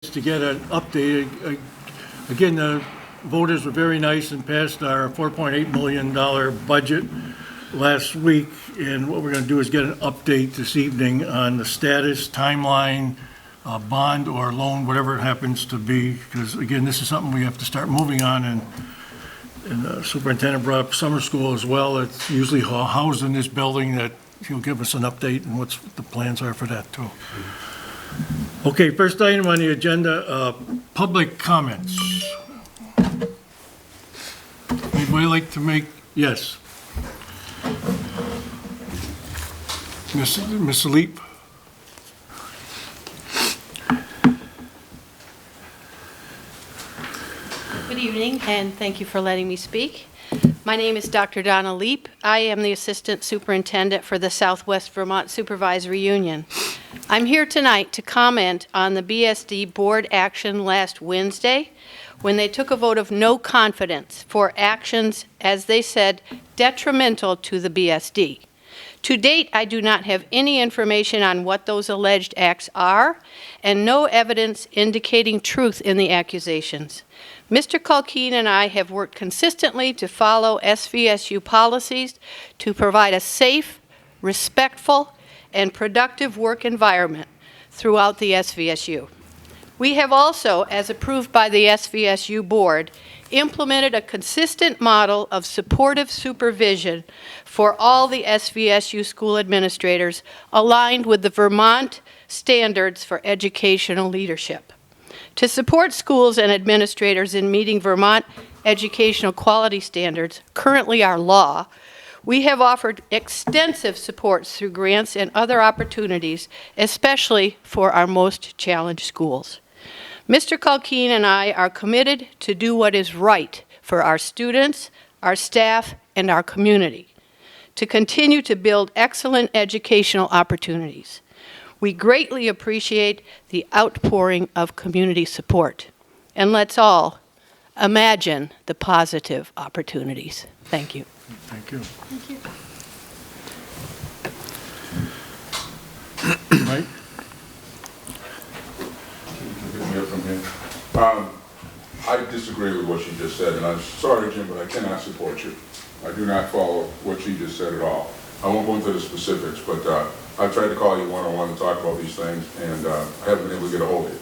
to get an update. Again, the voters were very nice and passed our $4.8 million budget last week. And what we're going to do is get an update this evening on the status, timeline, bond or loan, whatever it happens to be. Because again, this is something we have to start moving on. And the superintendent brought up summer school as well. It's usually housed in this building. That he'll give us an update and what the plans are for that too. Okay, first item on the agenda, public comments. Anybody like to make, yes. Ms. Leap. Good evening, and thank you for letting me speak. My name is Dr. Donna Leap. I am the Assistant Superintendent for the Southwest Vermont Supervisory Union. I'm here tonight to comment on the BSD board action last Wednesday when they took a vote of no confidence for actions, as they said, detrimental to the BSD. To date, I do not have any information on what those alleged acts are and no evidence indicating truth in the accusations. Mr. Culkeen and I have worked consistently to follow SVSU policies to provide a safe, respectful, and productive work environment throughout the SVSU. We have also, as approved by the SVSU board, implemented a consistent model of supportive supervision for all the SVSU school administrators aligned with the Vermont standards for educational leadership. To support schools and administrators in meeting Vermont educational quality standards, currently our law, we have offered extensive supports through grants and other opportunities, especially for our most challenged schools. Mr. Culkeen and I are committed to do what is right for our students, our staff, and our community, to continue to build excellent educational opportunities. We greatly appreciate the outpouring of community support, and let's all imagine the positive opportunities. Thank you. Thank you. Thank you. Mike? I disagree with what she just said, and I'm sorry, Jim, but I cannot support you. I do not follow what she just said at all. I won't go into the specifics, but I've tried to call you one-on-one to talk about these things, and I haven't been able to get a hold of you.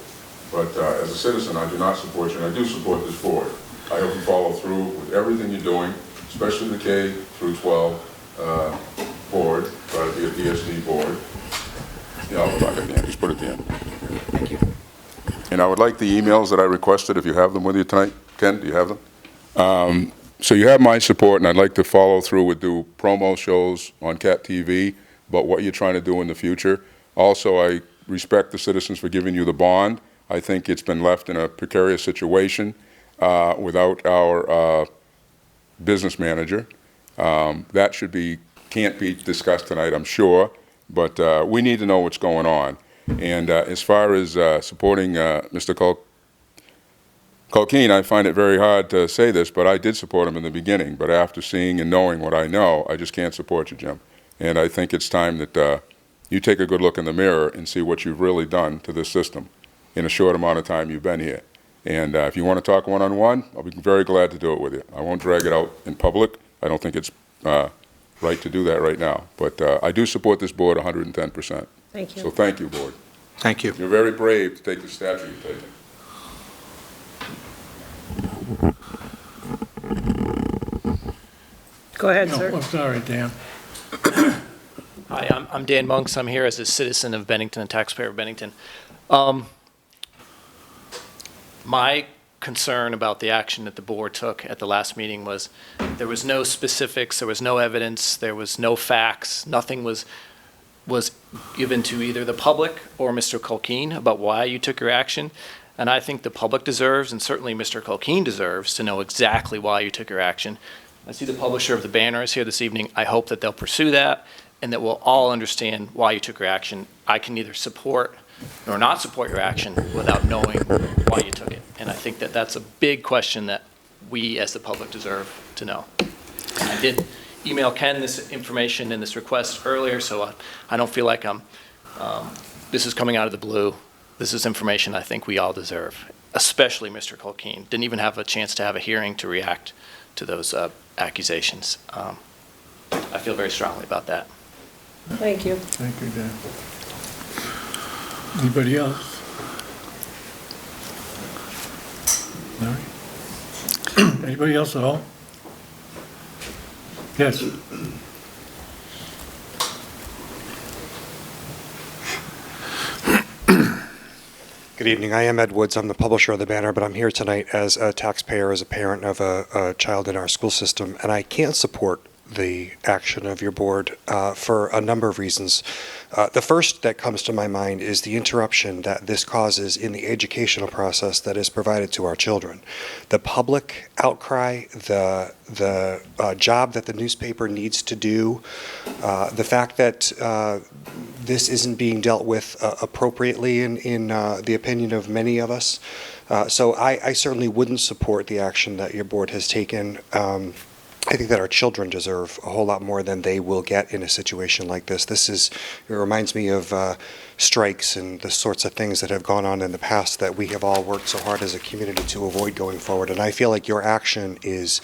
But as a citizen, I do not support you, and I do support this board. I hope you follow through with everything you're doing, especially the K through 12 board, try to be a BSD board. Yeah, I'll talk at the end. Just put it at the end. Thank you. And I would like the emails that I requested, if you have them with you tonight. Ken, do you have them? So you have my support, and I'd like to follow through with do promo shows on CAT TV about what you're trying to do in the future. Also, I respect the citizens for giving you the bond. I think it's been left in a precarious situation without our business manager. That can't be discussed tonight, I'm sure, but we need to know what's going on. And as far as supporting Mr. Culkeen, I find it very hard to say this, but I did support him in the beginning. But after seeing and knowing what I know, I just can't support you, Jim. And I think it's time that you take a good look in the mirror and see what you've really done to this system in a short amount of time you've been here. And if you want to talk one-on-one, I'll be very glad to do it with you. I won't drag it out in public. I don't think it's right to do that right now. But I do support this board 110%. Thank you. So thank you, board. Thank you. You're very brave to take the statute you've taken. Go ahead, No, sir. I'm sorry, Dan. Hi, I'm Dan Monks. I'm here as a citizen of Bennington, a taxpayer of Bennington. My concern about the action that the board took at the last meeting was there was no specifics, there was no evidence, there was no facts, nothing was given to either the public or Mr. Culkeen about why you took your action. And I think the public deserves, and certainly Mr. Culkeen deserves, to know exactly why you took your action. I see the publisher of the banner is here this evening. I hope that they'll pursue that and that we'll all understand why you took your action. I can neither support nor not support your action without knowing why you took it. And I think that that's a big question that we as the public deserve to know. I did email Ken this information and this request earlier, so I don't feel like this is coming out of the blue. This is information I think we all deserve, especially Mr. Culkeen. Didn't even have a chance to have a hearing to react to those accusations. I feel very strongly about that. Thank you. Thank you, Dan. Anybody else? All right. Anybody else at all? Yes. Good evening. I am Ed Woods. I'm the publisher of the Banner, but I'm here tonight as a taxpayer, as a parent of a child in our school system, and I can't support the action of your board for a number of reasons. The first that comes to my mind is the interruption that this causes in the educational process that is provided to our children. The public outcry, the job that the newspaper needs to do, the fact that this isn't being dealt with appropriately in the opinion of many of us. So I certainly wouldn't support the action that your board has taken. I think that our children deserve a whole lot more than they will get in a situation like this. It reminds me of strikes and the sorts of things that have gone on in the past that we have all worked so hard as a community to avoid going forward. And I feel like your action is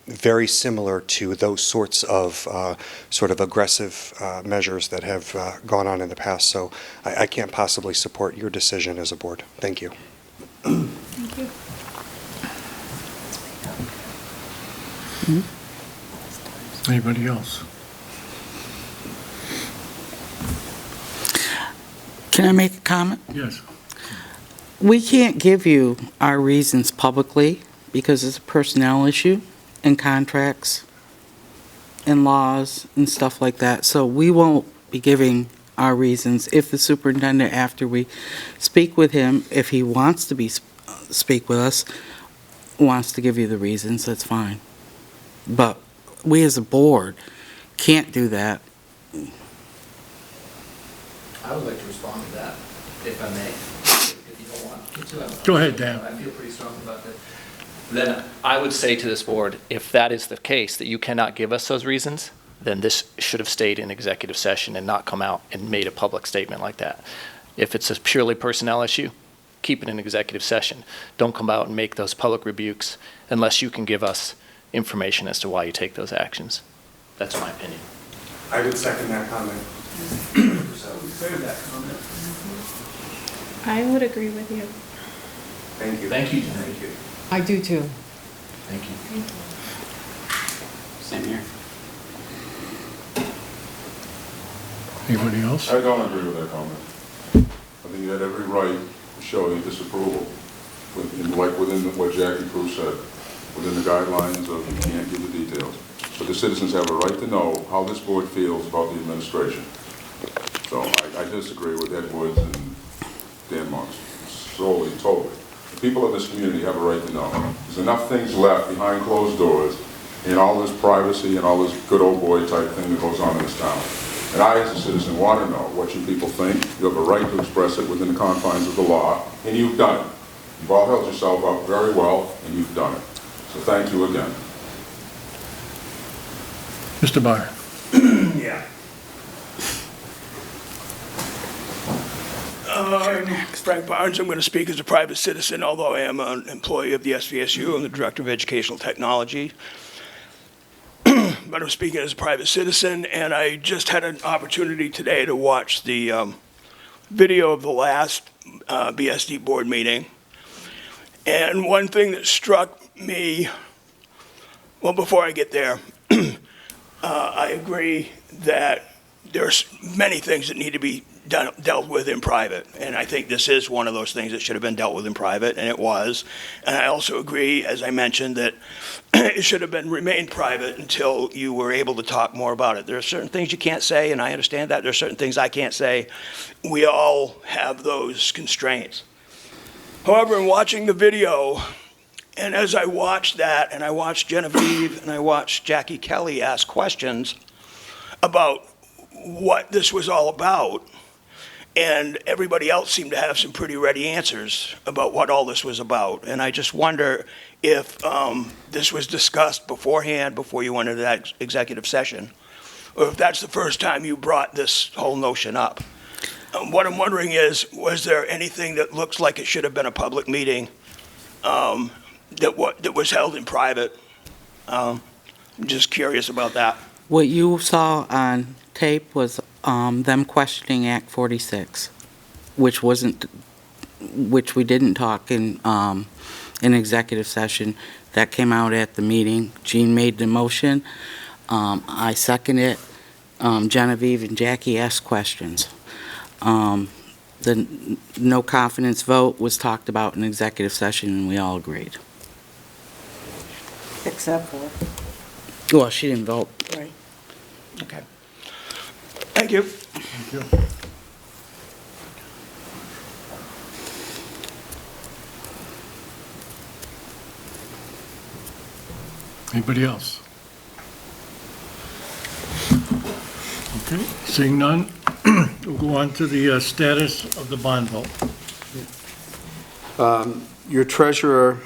very similar to those sorts of sort of aggressive measures that have gone on in the past. So I can't possibly support your decision as a board. Thank you. Thank you. Anybody else? Can I make a comment? Yes. We can't give you our reasons publicly because it's a personnel issue and contracts and laws and stuff like that. So we won't be giving our reasons. If the superintendent, after we speak with him, if he wants to speak with us, wants to give you the reasons, that's fine. But we as a board can't do that. I would like to respond to that, if I may, if you don't want me to. Go ahead, Dan. I feel pretty strongly about that. Then I would say to this board, if that is the case, that you cannot give us those reasons, then this should have stayed in executive session and not come out and made a public statement like that. If it's a purely personnel issue, keep it in executive session. Don't come out and make those public rebukes unless you can give us information as to why you take those actions. That's my opinion. I would second that comment. I would agree with you. Thank you. Thank you. Thank you. I do too. Thank you. Same here. Anybody else? I don't agree with that comment. I think you had every right to show your disapproval, within what Jackie Cruz said, within the guidelines of you can't give the details. But the citizens have a right to know how this board feels about the administration. So I disagree with Ed Woods and Dan Marks, solely, totally. The people of this community have a right to know. There's enough things left behind closed doors and all this privacy and all this good old boy type thing that goes on in this town. And I, as a citizen, want to know what you people think. You have a right to express it within the confines of the law, and you've done it. You've all held yourself up very well, and you've done it. So thank you again. Mr. Barr. Yeah. Frank Barnes, I'm going to speak as a private citizen, although I am an employee of the SVSU. I'm the Director of Educational Technology. But I'm speaking as a private citizen, and I just had an opportunity today to watch the video of the last BSD board meeting. And one thing that struck me, well, before I get there, I agree that there's many things that need to be dealt with in private, and I think this is one of those things that should have been dealt with in private, and it was. And I also agree, as I mentioned, that it should have remained private until you were able to talk more about it. There are certain things you can't say, and I understand that. There are certain things I can't say. We all have those constraints. However, in watching the video, and as I watched that, and I watched Genevieve and I watched Jackie Kelly ask questions about what this was all about, and everybody else seemed to have some pretty ready answers about what all this was about. And I just wonder if this was discussed beforehand, before you went into that executive session, or if that's the first time you brought this whole notion up. What I'm wondering is, was there anything that looks like it should have been a public meeting that was held in private? I'm just curious about that. What you saw on tape was them questioning Act 46, which we didn't talk in executive session. That came out at the meeting. Jean made the motion. I second it. Genevieve and Jackie asked questions. The no confidence vote was talked about in executive session, and we all agreed. Except for. Well, she didn't vote. Right. Okay. Thank you. Thank you. Anybody else? Okay, seeing none, we'll go on to the status of the bond vote. Your treasurer,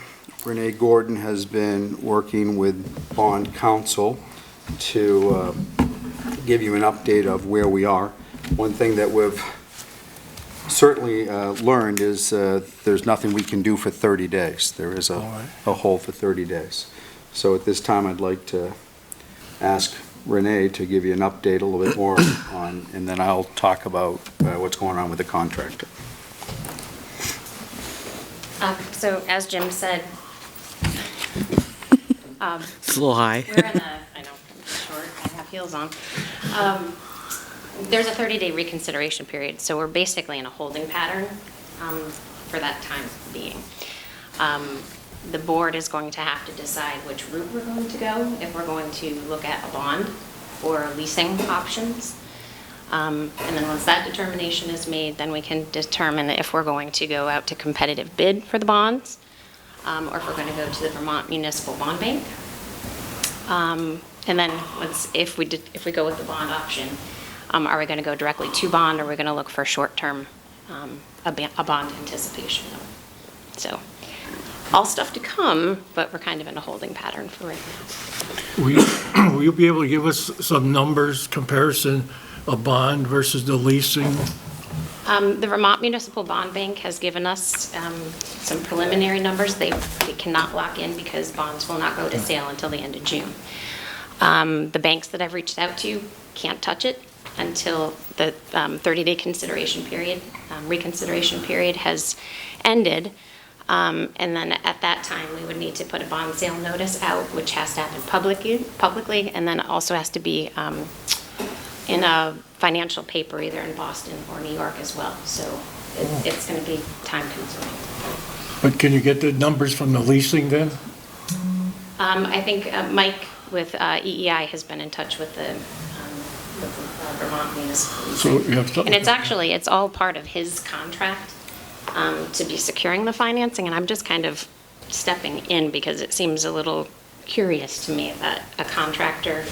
Renee Gordon, has been working with bond counsel to give you an update of where we are. One thing that we've certainly learned is there's nothing we can do for 30 days. There is All right. a hold for 30 days. So at this time, I'd like to ask Renee to give you an update a little bit more on, and then I'll talk about what's going on with the contractor. So as Jim said, It's a little high. we're in a, I know, I'm short, I have heels on. There's a 30-day reconsideration period, so we're basically in a holding pattern for that time being. The board is going to have to decide which route we're going to go, if we're going to look at a bond or leasing options. And then once that determination is made, then we can determine if we're going to go out to competitive bid for the bonds, or if we're going to go to the Vermont Municipal Bond Bank. And then if we go with the bond option, are we going to go directly to bond, or are we going to look for short-term, a bond anticipation note? So, all stuff to come, but we're kind of in a holding pattern for right now. Will you be able to give us some numbers, comparison of bond versus the leasing? The Vermont Municipal Bond Bank has given us some preliminary numbers. They cannot lock in because bonds will not go to sale until the end of June. The banks that I've reached out to can't touch it until the 30-day reconsideration period has ended. And then at that time, we would need to put a bond sale notice out, which has to happen publicly, and then it also has to be in a financial paper, either in Boston or New York as well. So it's going to be time consuming. But can you get the numbers from the leasing then? I think Mike with EEI has been in touch with the Vermont Municipal. So you have something. And it's all part of his contract to be securing the financing, and I'm just kind of stepping in because it seems a little curious to me that a contractor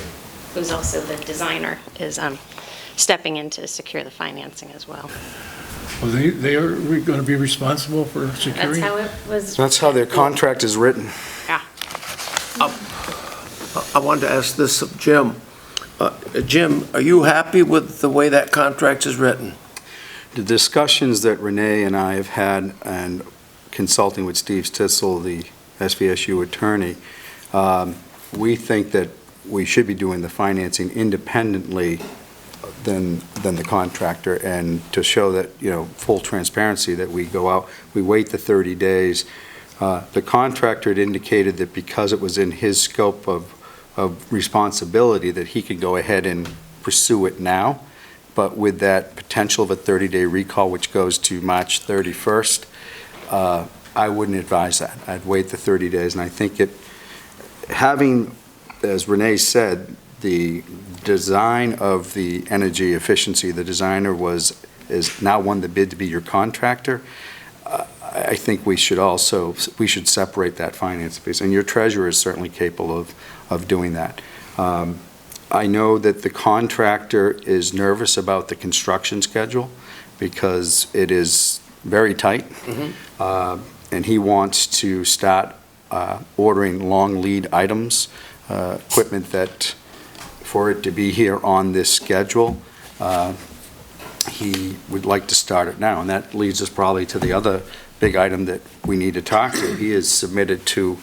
who's also the designer is stepping in to secure the financing as well. Well, they are going to be responsible for That's securing? how it was. That's how their contract is written. Yeah. I wanted to ask this of Jim. Jim, are you happy with the way that contract is written? The discussions that Renee and I have had, and consulting with Steve Stitzel, the SVSU attorney, we think that we should be doing the financing independently than the contractor, and to show that, full transparency, that we go out, we wait the 30 days. The contractor had indicated that because it was in his scope of responsibility, that he could go ahead and pursue it now. But with that potential of a 30-day recall, which goes to March 31st, I wouldn't advise that. I'd wait the 30 days, and I think having, as Renee said, the design of the energy efficiency, the designer is now won the bid to be your contractor. I think we should separate that finance piece, and your treasurer is certainly capable of doing that. I know that the contractor is nervous about the construction schedule because it is very tight, and he wants to start ordering long lead items, equipment that, for it to be here on this schedule. he would like to start it now. And that leads us probably to the other big item that we need to talk to. He has submitted to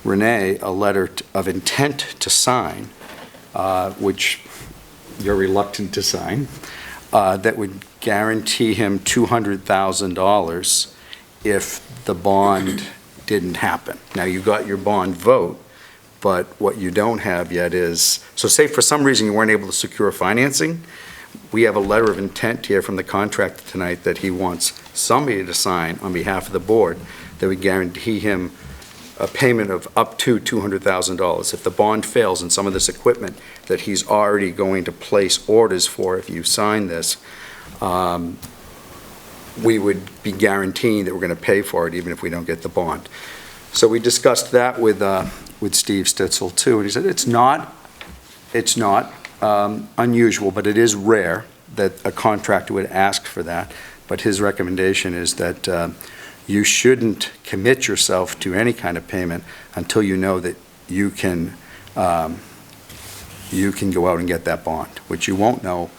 Renee a letter of intent to sign, which you're reluctant to sign, that would guarantee him $200,000 if the bond didn't happen. Now, you got your bond vote, but what you don't have yet is, so say for some reason you weren't able to secure financing, we have a letter of intent here from the contractor tonight that he wants somebody to sign on behalf of the board that would guarantee him a payment of up to $200,000. If the bond fails and some of this equipment that he's already going to place orders for, if you sign this, we would be guaranteeing that we're going to pay for it even if we don't get the bond. So we discussed that with Steve Stitzel too, and he said it's not unusual, but it is rare that a contractor would ask for that. But his recommendation is that you shouldn't commit yourself to any kind of payment until you know that you can go out and get that bond, which you won't know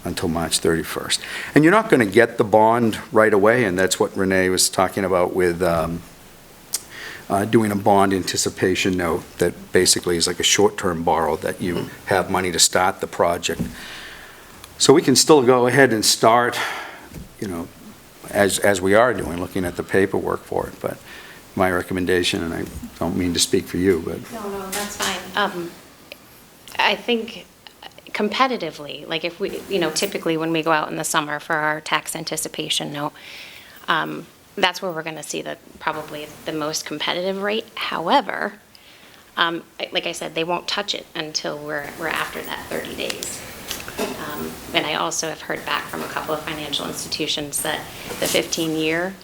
until March 31st. And you're not going to get the bond right away, and that's what Renee was talking about with doing a bond anticipation note that basically is like a short-term borrow that you have money to start the project. So we can still go ahead and start, as we are doing, looking at the paperwork for it. But my recommendation, and I don't mean to speak for you, but... No, that's fine. I think competitively, like if we, typically when we go out in the summer for our tax anticipation note, that's where we're going to see probably the most competitive rate. However, like I said, they won't touch it until we're after that 30 days. And I also have heard back from a couple of financial institutions that the 15-year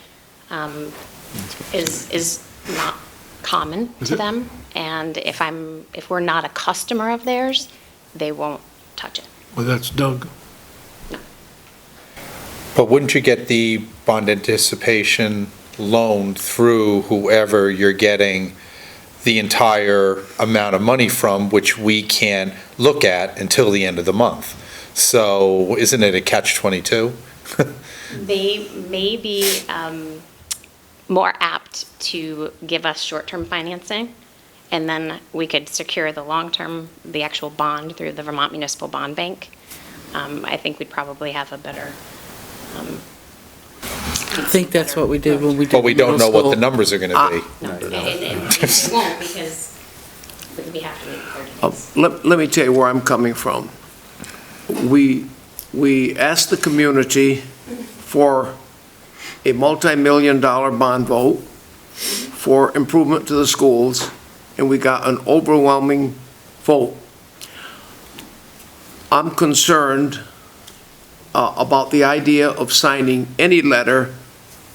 is not common to them. And if we're not a customer of theirs, they won't touch it. Well, that's Doug. But wouldn't you get the bond anticipation loan through whoever you're getting the entire amount of money from, which we can't look at until the end of the month? So isn't it a catch-22? They may be more apt to give us short-term financing, and then we could secure the long-term, the actual bond through the Vermont Municipal Bond Bank. I think we'd probably have a better... I think that's what we did when we did. But we don't know what the numbers are going to be. No, it won't, because we have to wait 30 days. Let me tell you where I'm coming from. We asked the community for a multi-million-dollar bond vote for improvement to the schools, and we got an overwhelming vote. I'm concerned about the idea of signing any letter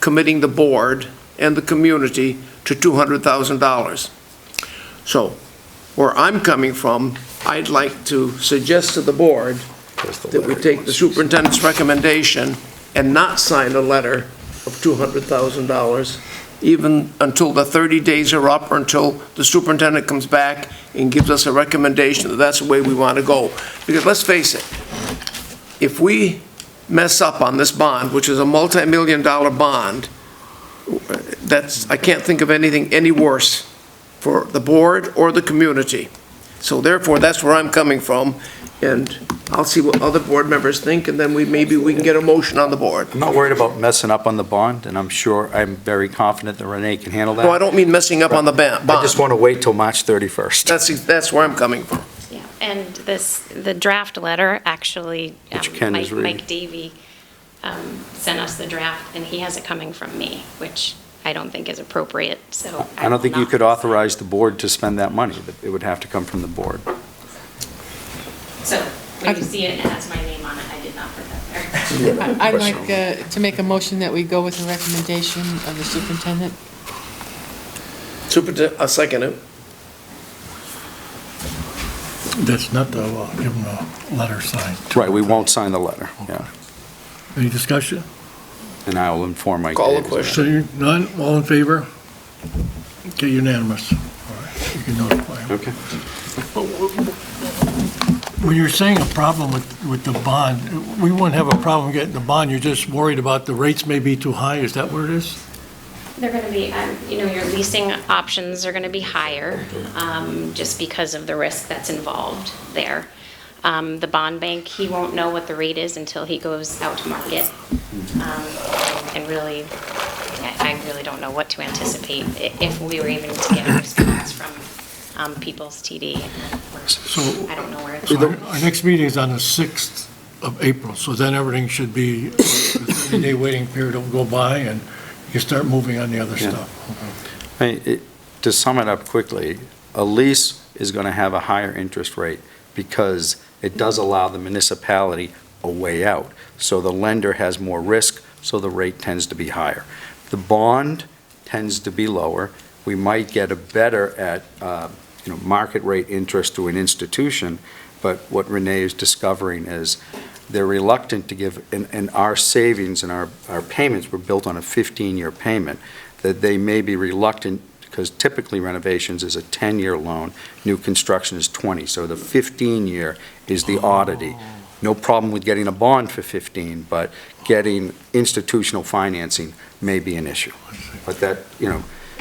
committing the board and the community to $200,000. So, where I'm coming from, I'd like to suggest to the board that we take the superintendent's recommendation and not sign a letter of $200,000, even until the 30 days are up or until the superintendent comes back and gives us a recommendation that that's the way we want to go. Because let's face it, if we mess up on this bond, which is a multi-million-dollar bond, I can't think of anything any worse for the board or the community. So therefore, that's where I'm coming from, and I'll see what other board members think, and then maybe we can get a motion on the board. I'm not worried about messing up on the bond, and I'm very confident that Renee can handle that. No, I don't mean messing up on the bond. I just want to wait till March 31st. That's where I'm coming from. Yeah, and the draft letter, actually, Which Ken is reading. Mike Davey sent us the draft, and he has it coming from me, which I don't think is appropriate, so. I don't think you will could not- authorize the board to spend that money. It would have to come from the board. So, when you see it, it has my name on it, I did not put that there. I'd like to make a motion that we go with the recommendation of the superintendent. Superintendent, I'll second it. That's not to give them a letter signed. Right, we won't sign the letter, yeah. Any discussion? And I will inform Mike Call the Davis. question. So you're none, all in favor? Okay, unanimous. All right, you can notify them. Okay. When you're saying a problem with the bond, we wouldn't have a problem getting the bond, you're just worried about the rates may be too high, is that what it is? They're going to be, your leasing options are going to be higher, just because of the risk that's involved there. The bond bank, he won't know what the rate is until he goes out to market. And really, I really don't know what to anticipate if we were even to get a response from People's TD. So I don't know where it's. our next meeting is on the 6th of April, so then everything should be, the 30-day waiting period will go by and you start moving on the other Yeah. stuff. To sum it up quickly, a lease is going to have a higher interest rate because it does allow the municipality a way out. So the lender has more risk, so the rate tends to be higher. The bond tends to be lower. We might get a better at, market rate interest to an institution, but what Renee is discovering is they're reluctant to give, and our savings and our payments were built on a 15-year payment, that they may be reluctant, because typically renovations is a 10-year loan, new construction is 20, so the 15-year is the oddity. No problem with getting a bond for 15, but getting institutional financing may be an issue. But that,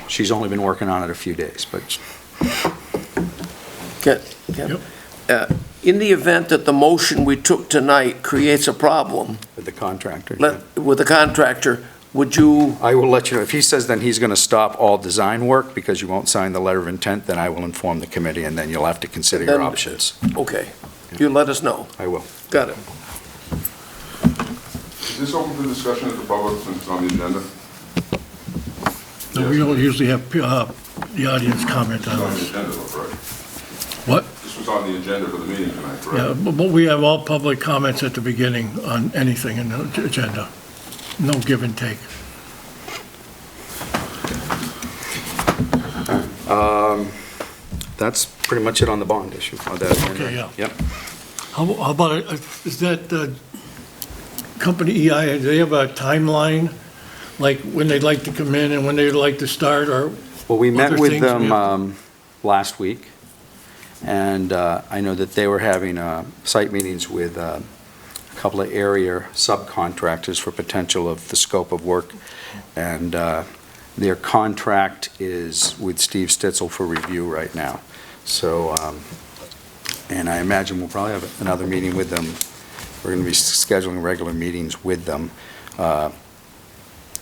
she's only been working on it a few days, but. In the event that the motion we took tonight creates a problem With the contractor. with the contractor, would you, I will let you know. If he says then he's going to stop all design work because you won't sign the letter of intent, then I will inform the committee, and then you'll have to consider your Then- options. okay, you let us know. I will. Got it. Is this open for discussion at the public since it's on the agenda? No, we don't usually have the audience comment It's on on the this. agenda, though, right? What? This was on the agenda for the meeting tonight, Yeah, correct? but we have all public comments at the beginning on anything in the agenda. No give and take. That's pretty much it on the bond issue. Okay, yeah. Yep. How about, is that company EI, do they have a timeline? Like when they'd like to come in and when they'd like to start, or Well, we met other with things we them have last week, and I know that they were having site meetings with a couple of area subcontractors for potential of the scope of work, and their contract is with Steve Stitzel for review right now. So, and I imagine we'll probably have another meeting with them. We're going to be scheduling regular meetings with them,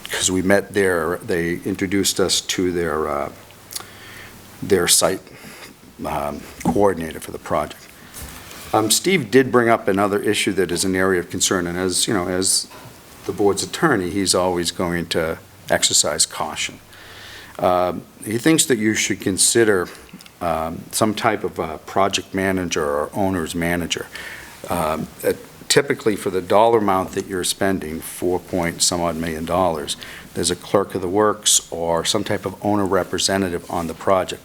because we met there, they introduced us to their site coordinator for the project. Steve did bring up another issue that is an area of concern, and as, as the board's attorney, he's always going to exercise caution. He thinks that you should consider some type of a project manager or owner's manager. Typically, for the dollar amount that you're spending, $4-some-odd million, there's a clerk of the works or some type of owner representative on the project.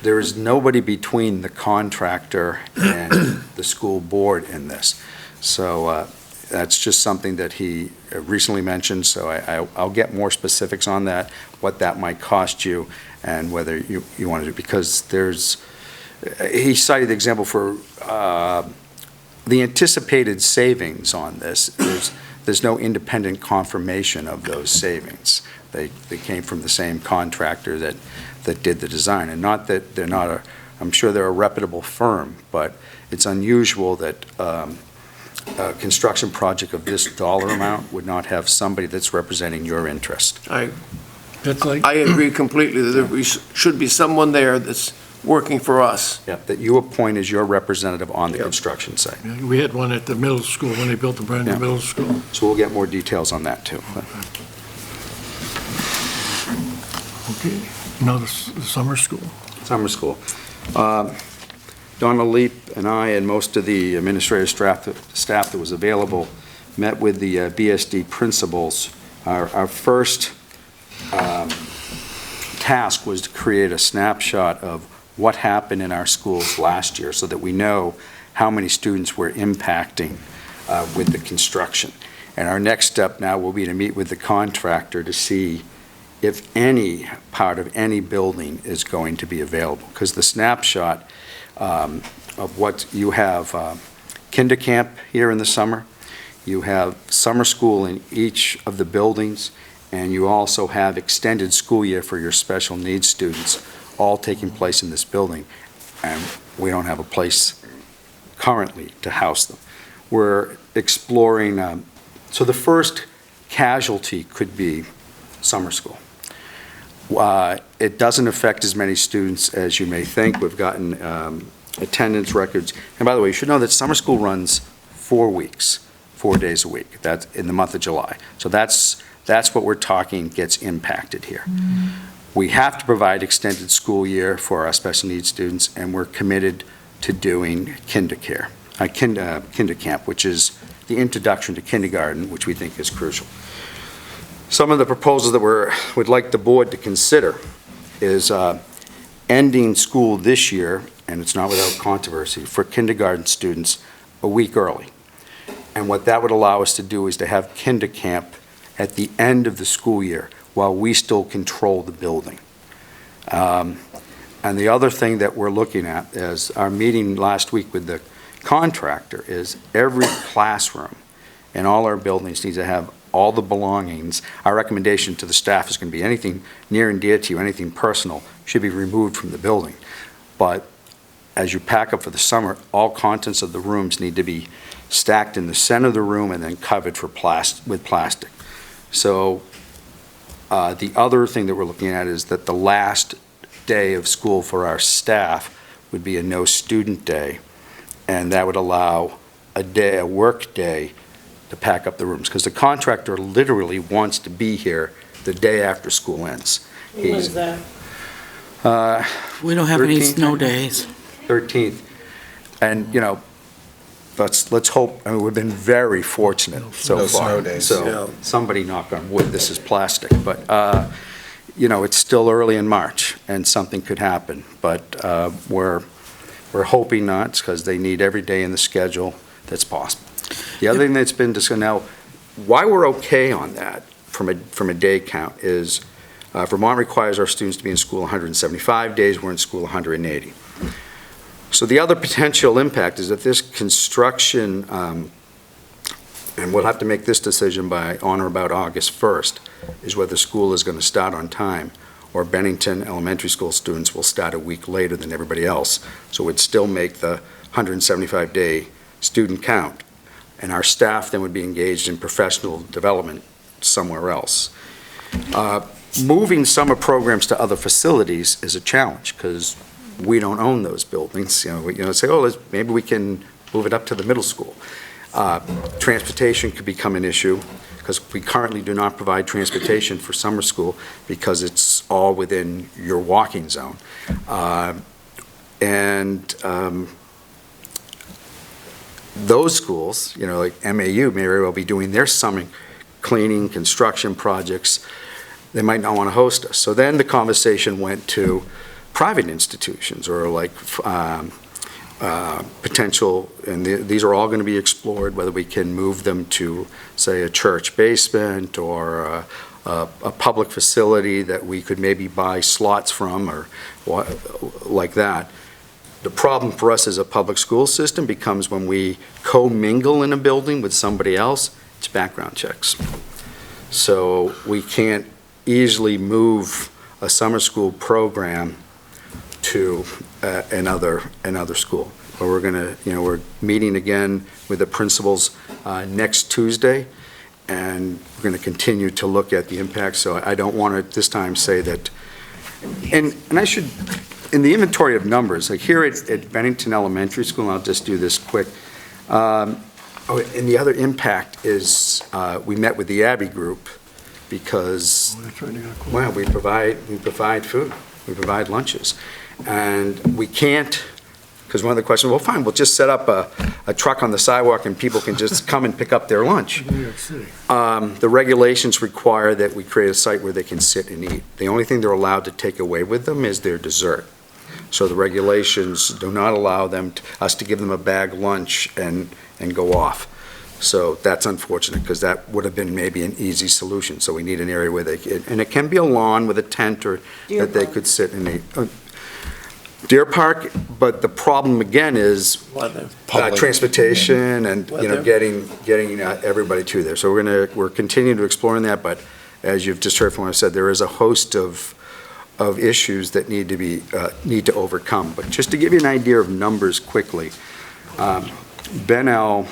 There is nobody between the contractor and the school board in this. So that's just something that he recently mentioned, so I'll get more specifics on that, what that might cost you, and whether you want to do, because he cited the example for the anticipated savings on this. There's no independent confirmation of those savings. They came from the same contractor that did the design, and not that they're not I'm sure they're a reputable firm, but it's unusual that a construction project of this dollar amount would not have somebody that's representing your interest. That's like, I agree completely that there should be someone there that's working for us. Yeah, that you appoint as your representative on the Yep. construction site. we had one at the middle school when they built the brand new Yeah. middle school. So we'll get more details on that, too. Okay, now the summer school. Summer school. Donna Leap and I and most of the administrative staff that was available met with the BSD principals. Our first task was to create a snapshot of what happened in our schools last year so that we know how many students we're impacting with the construction. And our next step now will be to meet with the contractor to see if any part of any building is going to be available. Because the snapshot of what you have, kinder camp here in the summer, you have summer school in each of the buildings, and you also have extended school year for your special needs students, all taking place in this building. And we don't have a place currently to house them. We're exploring, so the first casualty could be summer school. It doesn't affect as many students as you may think. We've gotten attendance records. And by the way, you should know that summer school runs 4 weeks, 4 days a week. That's in the month of July. So that's what we're talking gets impacted here. We have to provide extended school year for our special needs students, and we're committed to doing kinder camp, which is the introduction to kindergarten, which we think is crucial. Some of the proposals that we'd like the board to consider is ending school this year, and it's not without controversy, for kindergarten students a week early. And what that would allow us to do is to have kinder camp at the end of the school year while we still control the building. And the other thing that we're looking at is our meeting last week with the contractor is every classroom in all our buildings needs to have all the belongings. Our recommendation to the staff is going to be anything near and dear to you, anything personal, should be removed from the building. But as you pack up for the summer, all contents of the rooms need to be stacked in the center of the room and then covered with plastic. So the other thing that we're looking at is that the last day of school for our staff would be a no student day, and that would allow a work day to pack up the rooms, because the contractor literally wants to be here the day after school ends. When was that? We don't have any 13th. snow days. 13th. And, let's hope, we've been very fortunate so No far. snow days. So, somebody knock on wood, this is plastic, but, it's still early in March, and something could happen. But we're hoping not, because they need every day in the schedule that's possible. The other thing that's been discussed now, why we're okay on that from a day count is Vermont requires our students to be in school 175 days, we're in school 180. So the other potential impact is that this construction, and we'll have to make this decision by on or about August 1st, is whether school is going to start on time, or Bennington Elementary School students will start a week later than everybody else. So it'd still make the 175-day student count, and our staff then would be engaged in professional development somewhere else. Moving summer programs to other facilities is a challenge, because we don't own those buildings. Say, maybe we can move it up to the middle school. Transportation could become an issue, because we currently do not provide transportation for summer school because it's all within your walking zone. Those schools, like MAU, may very well be doing their summer cleaning, construction projects. They might not want to host us. So then the conversation went to private institutions, or like potential, and these are all going to be explored, whether we can move them to, say, a church basement or a public facility that we could maybe buy slots from, or like that. The problem for us as a public school system becomes when we co-mingle in a building with somebody else, it's background checks. So we can't easily move a summer school program to another school. But we're going to, we're meeting again with the principals next Tuesday, and we're going to continue to look at the impact. So I don't want to at this time say that, and I should, in the inventory of numbers, like here at Bennington Elementary School, and I'll just do this quick, and the other impact is we met with the Abbey Group because, well, we provide food, we provide lunches, and we can't, because one of the questions, well, fine, we'll just set up a truck on the sidewalk and people can just come and pick up their lunch. New York City. The regulations require that we create a site where they can sit and eat. The only thing they're allowed to take away with them is their dessert. So the regulations do not allow us to give them a bag lunch and go off. So that's unfortunate, because that would have been maybe an easy solution. So we need an area where they could, and it can be a lawn with a tent or that they could sit in a, Deer Park, but the problem again is transportation and, getting everybody to there. So we're continuing to explore that, but as you've just heard from what I said, there is a host of issues that need to overcome. But just to give you an idea of numbers quickly, Bennell,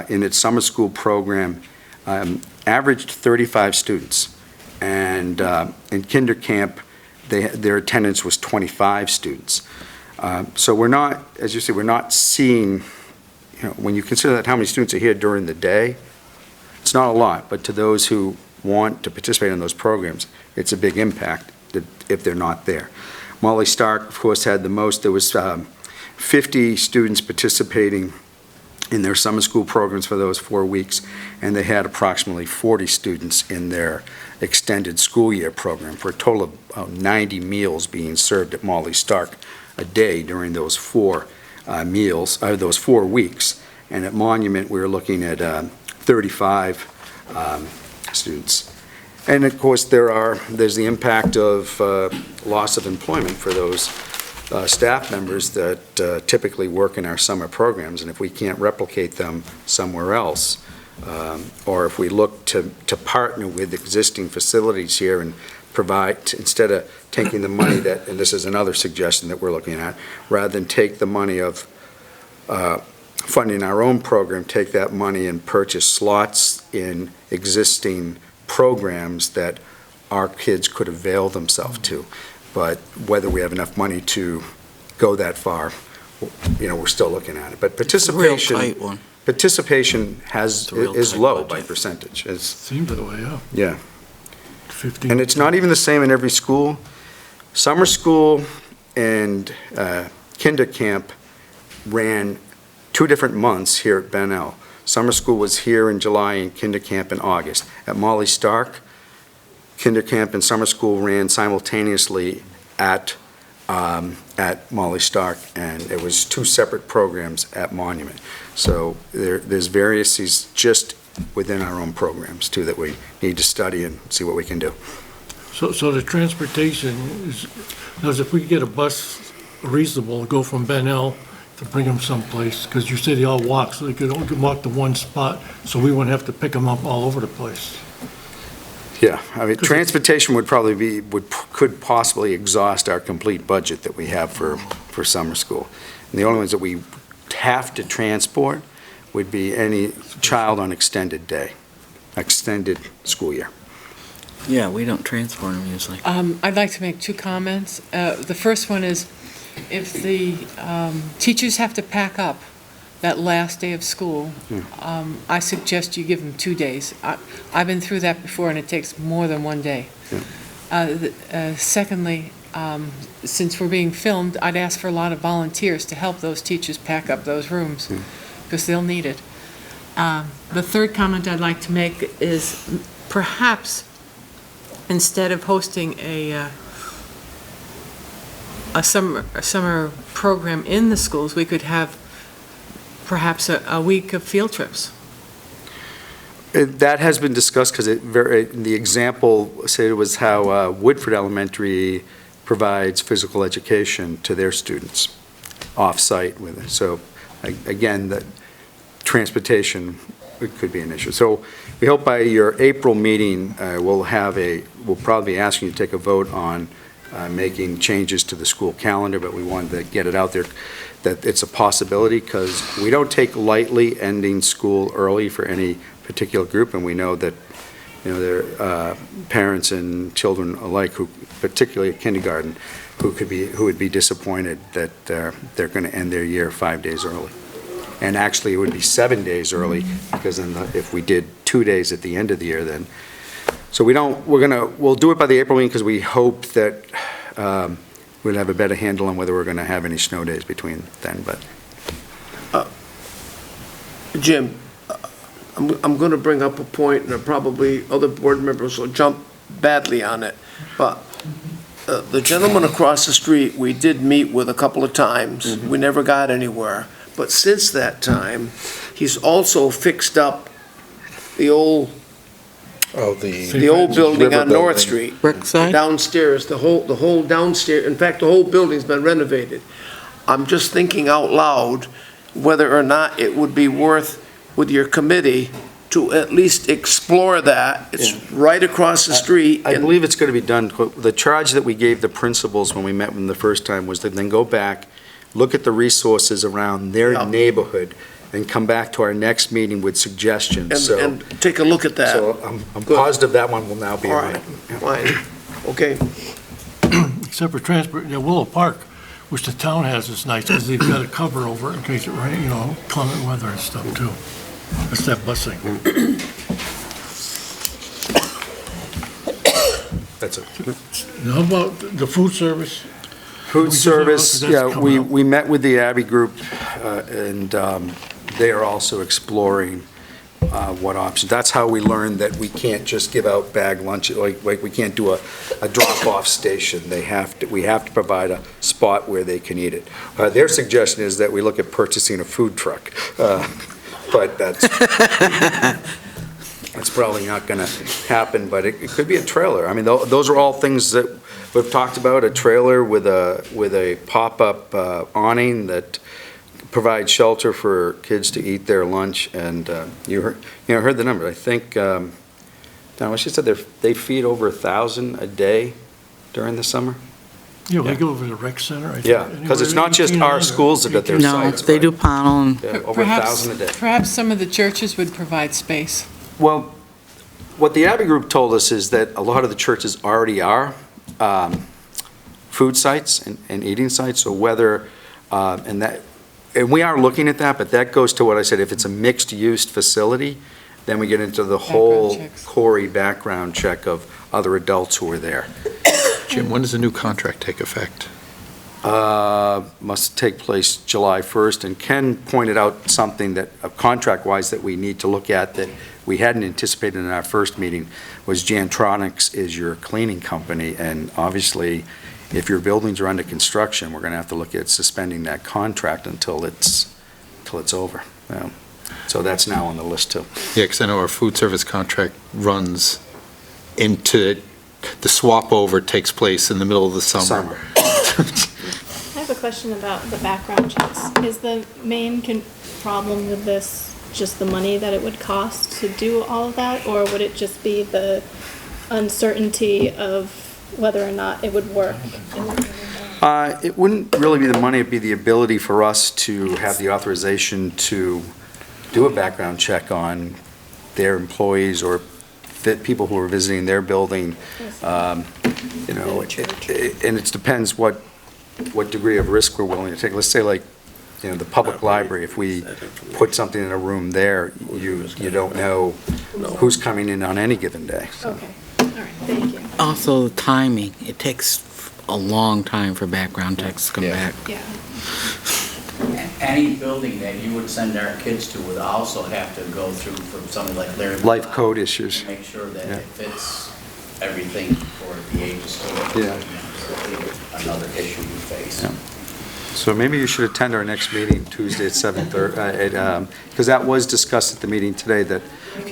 in its summer school program, averaged 35 students. And in kinder camp, their attendance was 25 students. So we're not, as you say, we're not seeing, when you consider that how many students are here during the day, it's not a lot, but to those who want to participate in those programs, it's a big impact if they're not there. Molly Stark, of course, had the most. There was 50 students participating in their summer school programs for those 4 weeks, and they had approximately 40 students in their extended school year program, for a total of 90 meals being served at Molly Stark a day during those 4 weeks. And at Monument, we were looking at 35 students. And of course, there's the impact of loss of employment for those staff members that typically work in our summer programs, and if we can't replicate them somewhere else, or if we look to partner with existing facilities here and provide, instead of taking the money that, and this is another suggestion that we're looking at, rather than take the money of funding our own program, take that money and purchase slots in existing programs that our kids could avail themselves to. But whether we have enough money to go that far, we're still looking at it. But participation, Real tight one. participation is tight low budget. by percentage. Seems that way, yeah. Yeah. 15. And it's not even the same in every school. Summer school and kinder camp ran 2 different months here at Bennell. Summer school was here in July and kinder camp in August. At Molly Stark, kinder camp and summer school ran simultaneously at Molly Stark, and it was 2 separate programs at Monument. So there's variances just within our own programs too that we need to study and see what we can do. So the transportation is, if we could get a bus reasonable, go from Bennell to bring them someplace, because you say they all walk, so they could only walk to one spot, so we wouldn't have to pick them up all over the place. Yeah, I mean, transportation would probably could possibly exhaust our complete budget that we have for summer school. And the only ones that we have to transport would be any child on extended school year. Yeah, we don't transport them usually. I'd like to make 2 comments. The first one is, if the teachers have to pack up that last day of school, I suggest you give them 2 days. I've been through that before, and it takes more than 1 day. Secondly, since we're being filmed, I'd ask for a lot of volunteers to help those teachers pack up those rooms, because they'll need it. The third comment I'd like to make is, perhaps instead of hosting a summer program in the schools, we could have perhaps a week of field trips. That has been discussed, because the example, say, it was how Woodford Elementary provides physical education to their students off-site with it. So again, the transportation could be an issue. So we hope by your April meeting, we'll probably be asking you to take a vote on making changes to the school calendar, but we wanted to get it out there that it's a possibility, because we don't take lightly ending school early for any particular group, and we know that there are parents and children alike, who, particularly at kindergarten, who would be disappointed that they're going to end their year 5 days early. And actually, it would be 7 days early, because if we did 2 days at the end of the year, then. So we'll do it by the April meeting, because we hope that we'll have a better handle on whether we're going to have any snow days between then, but. Jim, I'm going to bring up a point, and probably other board members will jump badly on it, but the gentleman across the street, we did meet with a couple of times. We never got anywhere, but since that time, he's also fixed up the old Oh, the old building River on North building. Street. Brookside? Downstairs, the whole downstairs, in fact, the whole building's been renovated. I'm just thinking out loud whether or not it would be worth, with your committee, to at least explore that. It's right across the street. I and- believe it's going to be done. The charge that we gave the principals when we met them the first time was to then go back, look at the resources around their Yeah. neighborhood, and come back to our next meeting with suggestions. So, And take a look at that. so I'm Good. positive that one will now be All on right, it. fine, okay. Except for transport, Willow Park, which the town has, is nice, because they've got a cover over it in case it rains, inclement weather and stuff too. That's that busing. That's it. Now, how about the food service? Food We just- service, that's yeah, coming up. we met with the Abbey Group, and they are also exploring what options. That's how we learned that we can't just give out bag lunch, like we can't do a drop-off station. We have to provide a spot where they can eat it. Their suggestion is that we look at purchasing a food truck, but that's probably not going to happen, but it could be a trailer. I mean, those are all things that we've talked about, a trailer with a pop-up awning that provides shelter for kids to eat their lunch, and you heard the number. I think, Don, she said they feed over 1,000 a day during the summer? Yeah, we go over to the rec center. I think, Yeah, because it's not just our schools that got their No, sites. they do right? panel and Yeah, over 1,000 a day. Perhaps some of the churches would provide space. Well, what the Abbey Group told us is that a lot of the churches already are food sites and eating sites, so whether, and we are looking at that, but that goes to what I said, if it's a mixed-use facility, then we get into the whole checks. Corey background check of other adults who are there. Jim, when does the new contract take effect? Must take place July 1st, and Ken pointed out something that, contract-wise, that we need to look at that we hadn't anticipated in our first meeting, was Jantronics is your cleaning company, and obviously, if your buildings are under construction, we're going to have to look at suspending that contract until it's over. So that's now on the list, too. Yeah, because I know our food service contract runs into, the swap over takes place in the middle of the summer. I have a question about the background checks. Is the main problem with this just the money that it would cost to do all of that? Or would it just be the uncertainty of whether or not it would work? It wouldn't really be the money, it'd be the ability for us to have the authorization to do a background check on their employees or people who are visiting their building. And it depends what degree of risk we're willing to take. Let's say the public library, if we put something in a room there, you don't know who's coming in on any given day. So. Okay, all right, thank you. also the timing. It takes a long time for background checks to come back. Yeah. Any building that you would send our kids to would also have to go through from somebody like Larry. Life code issues. to Make sure that Yeah. it fits everything for the age of student. Yeah. Another issue you face. Yeah. So maybe you should attend our next meeting Tuesday at 7:30, because that was discussed at the meeting today, that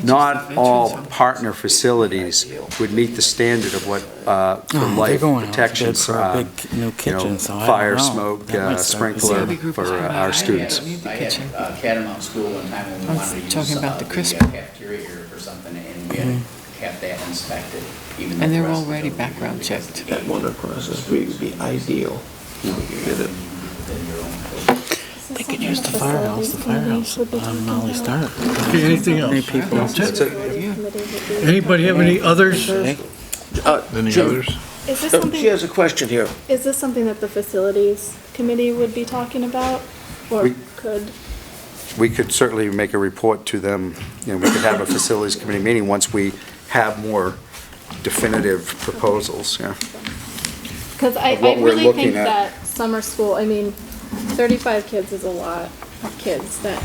not all partner facilities would meet the standard of what, for They're life going out to protection, bid for a big new kitchen, so I don't fire, know. smoke, That might start sprinkler busy. for our students. I had Catamount School one time when we I was wanted to use talking about the the crisp. cafeteria here or something, and we had to have that inspected. Even though And the they're rest of the already building background was checked. That one across the street would be ideal. You get it. within your own code. They could use the firehouse. The firehouse on Molly Stark. Okay, anything else? Many people. That's it. Anybody have any others? Any Jim, others? Is this She something, has a question here. is this something that the facilities committee would be talking about? Or We- could, We could certainly make a report to them, we could have a facilities committee meeting once we have more definitive proposals, yeah. because I Of what we're really looking think at. that summer school, 35 kids is a lot of kids that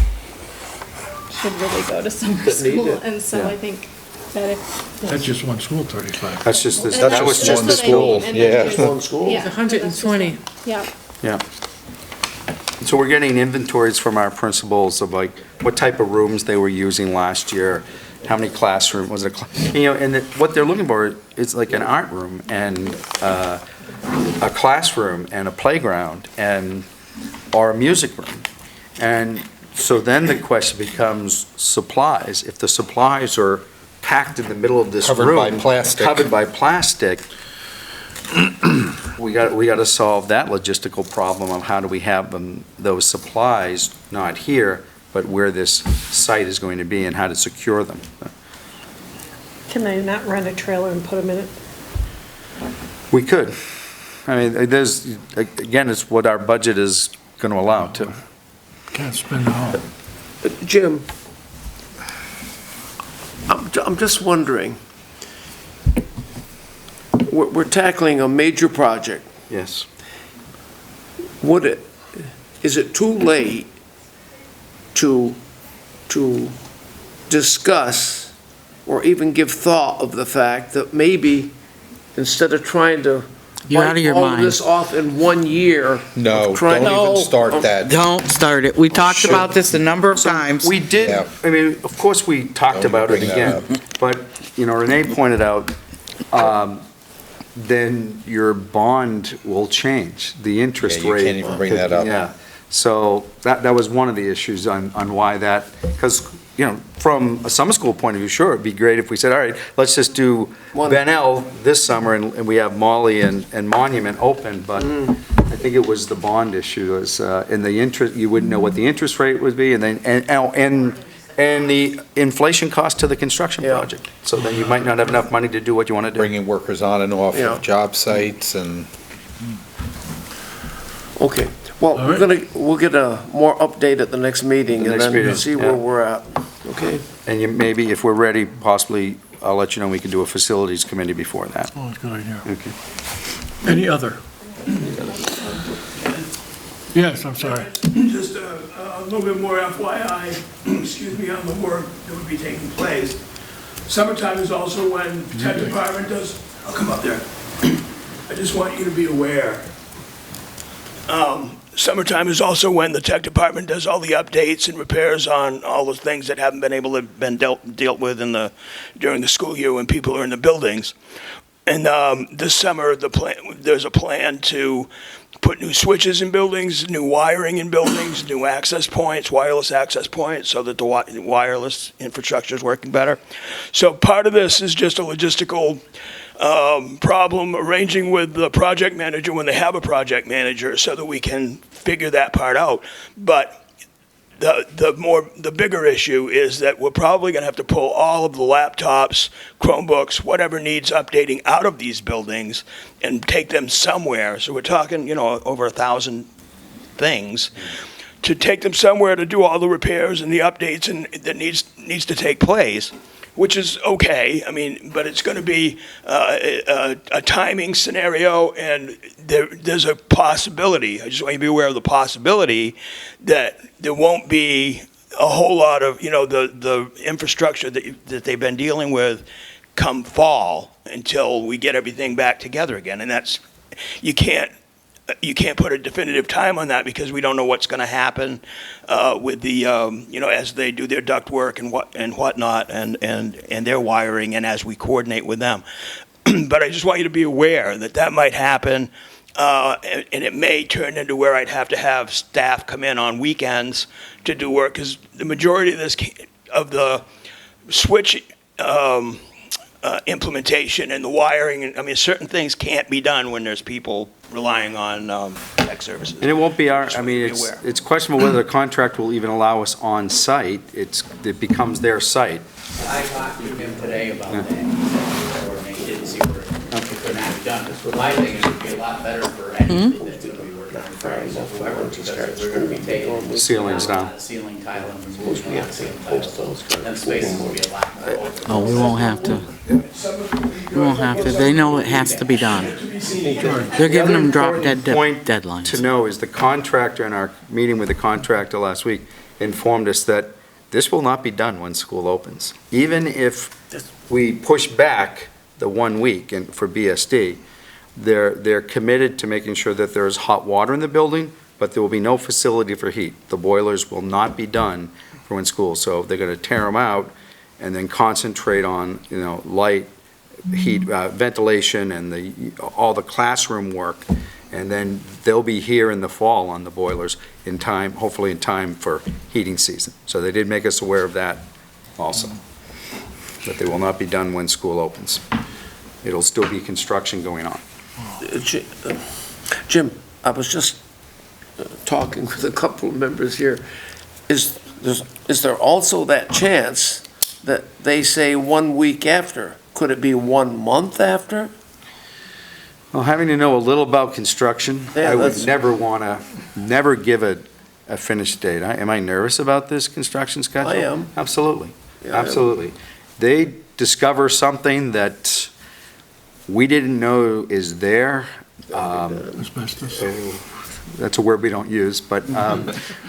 should really go to summer That need school. it, And so yeah. I think that if. That's just one school, 35. That's just, And that was just the what I mean, school. and yeah. then just- One school? Yeah. It's 120. Yeah. Yeah. So we're getting inventories from our principals of like what type of rooms they were using last year, how many classrooms, was it, what they're looking for is like an art room and a classroom and a playground or a music room. And so then the question becomes supplies. If the supplies are packed in the middle of this room. Covered by plastic. Covered by plastic, we got to solve that logistical problem of how do we have those supplies, not here, but where this site is going to be and how to secure them. Can they not rent a trailer and put them in it? We could. I mean, again, it's what our budget is going to allow to. Can't spend it all. Jim, I'm just wondering, we're tackling a major project. Yes. Is it too late to discuss or even give thought of the fact that maybe instead of trying to You're out of your all of mind. this off in 1 year? No, Try- don't even start that. Don't start it. We talked about this a number of times. We did, Yeah. I mean, of course, we talked Don't about it bring that again, but, Renee pointed out, then your bond will change, the interest Yeah, you rate. can't even bring that up. Yeah, so that was one of the issues on why that, because, from a summer school point of view, sure, it'd be great if we said, all right, let's just do Van L this summer, and we have Molly and Monument open, but I think it was the bond issue, was, in the interest, you wouldn't know what the interest rate would be, and then, and the inflation cost to the construction Yeah. project. So then you might not have enough money to do what you want to do. Bringing workers on and off Yeah. of job sites and. Okay, well, All right. we'll get a more update at the next meeting The and next then meeting, see yeah. where we're at, okay? And maybe if we're ready, possibly, I'll let you know, we can do a facilities committee before that. Oh, it's a good idea. Okay. Any other? Yes, I'm sorry. Just a little bit more FYI, excuse me, on the work that would be taking place. Summertime is also when the tech department does, I'll come up there. I just want you to be aware. Summertime is also when the tech department does all the updates and repairs on all the things that haven't been able to been dealt with during the school year when people are in the buildings. And this summer, there's a plan to put new switches in buildings, new wiring in buildings, new access points, wireless access points, so that the wireless infrastructure is working better. So part of this is just a logistical problem, arranging with the project manager when they have a project manager so that we can figure that part out. But the bigger issue is that we're probably going to have to pull all of the laptops, Chromebooks, whatever needs updating out of these buildings and take them somewhere. So we're talking, over 1,000 things to take them somewhere to do all the repairs and the updates and that needs to take place, which is okay. I mean, but it's going to be a timing scenario, and there's a possibility. I just want you to be aware of the possibility that there won't be a whole lot of, the infrastructure that they've been dealing with come fall until we get everything back together again. And that's, you can't put a definitive time on that because we don't know what's going to happen with the, as they do their duct work and whatnot and their wiring and as we coordinate with them. But I just want you to be aware that might happen, and it may turn into where I'd have to have staff come in on weekends to do work because the majority of the switch implementation and the wiring, I mean, certain things can't be done when there's people relying on tech services. And it won't be Just want you to be aware. it's questionable whether the contract will even allow us on site. It becomes their site. I talked to him today about that. And he didn't see where it could not be done. My thing is it would be a lot better for anybody that's going to be working on Fridays or whoever, because we're going to be taking Ceilings down. ceiling tile and moving on ceiling tile. Then spaces will be a lot more open. Oh, we won't have to. We won't have to. They know it has to be done. They're giving them drop dead Point deadlines. to know is the contractor in our meeting with the contractor last week informed us that this will not be done when school opens. Even if we push back the 1 week for BSD, they're committed to making sure that there's hot water in the building, but there will be no facility for heat. The boilers will not be done for when school, so they're going to tear them out and then concentrate on, light, heat, ventilation, and all the classroom work, and then they'll be here in the fall on the boilers in time, hopefully in time for heating season. So they did make us aware of that also, but they will not be done when school opens. It'll still be construction going on. Jim, I was just talking with a couple of members here. Is there also that chance that they say 1 week after? Could it be 1 month after? Well, having to know a little about construction, Yeah, I would that's- never give a finished date. Am I nervous about this construction schedule? I am. Absolutely, Yeah, I am. absolutely. They discover something that we didn't know is there. Asbestos. That's a word we don't use, but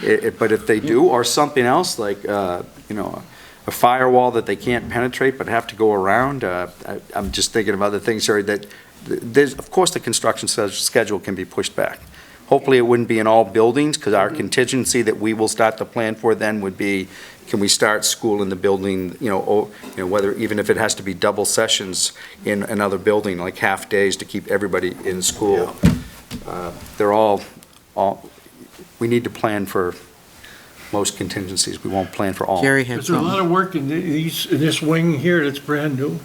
if they do, or something else like, a firewall that they can't penetrate but have to go around, I'm just thinking of other things, Harry, that of course, the construction schedule can be pushed back. Hopefully, it wouldn't be in all buildings, because our contingency that we will start to plan for then would be, can we start school in the building, whether, even if it has to be double sessions in another building, like half days to keep everybody in school. They're all, we need to plan for most contingencies. We won't plan for all. Jerry had Is there a lot something. of work in this wing here that's brand new?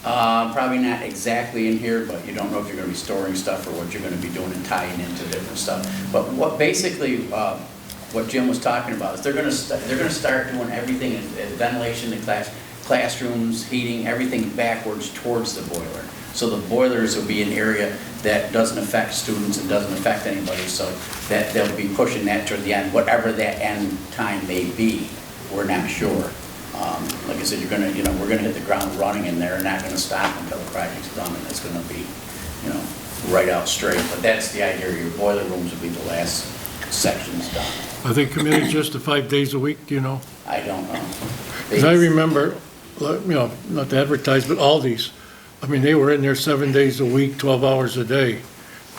Probably not exactly in here, but you don't know if you're gonna be storing stuff or what you're gonna be doing and tying into different stuff. But what basically, what Jim was talking about is they're gonna start doing everything, ventilation, the classrooms, heating, everything backwards towards the boiler. So the boilers will be an area that doesn't affect students and doesn't affect anybody, so that they'll be pushing that toward the end, whatever that end time may be, we're not sure. Like I said, we're gonna hit the ground running in there and not gonna stop until the project's done, and it's gonna be, right out straight. But that's the idea, your boiler rooms will be the last sections done. Are they committed just to 5 days a week, do you know? I don't know. Because I remember, not to advertise, but Aldi's, they were in there 7 days a week, 12 hours a day.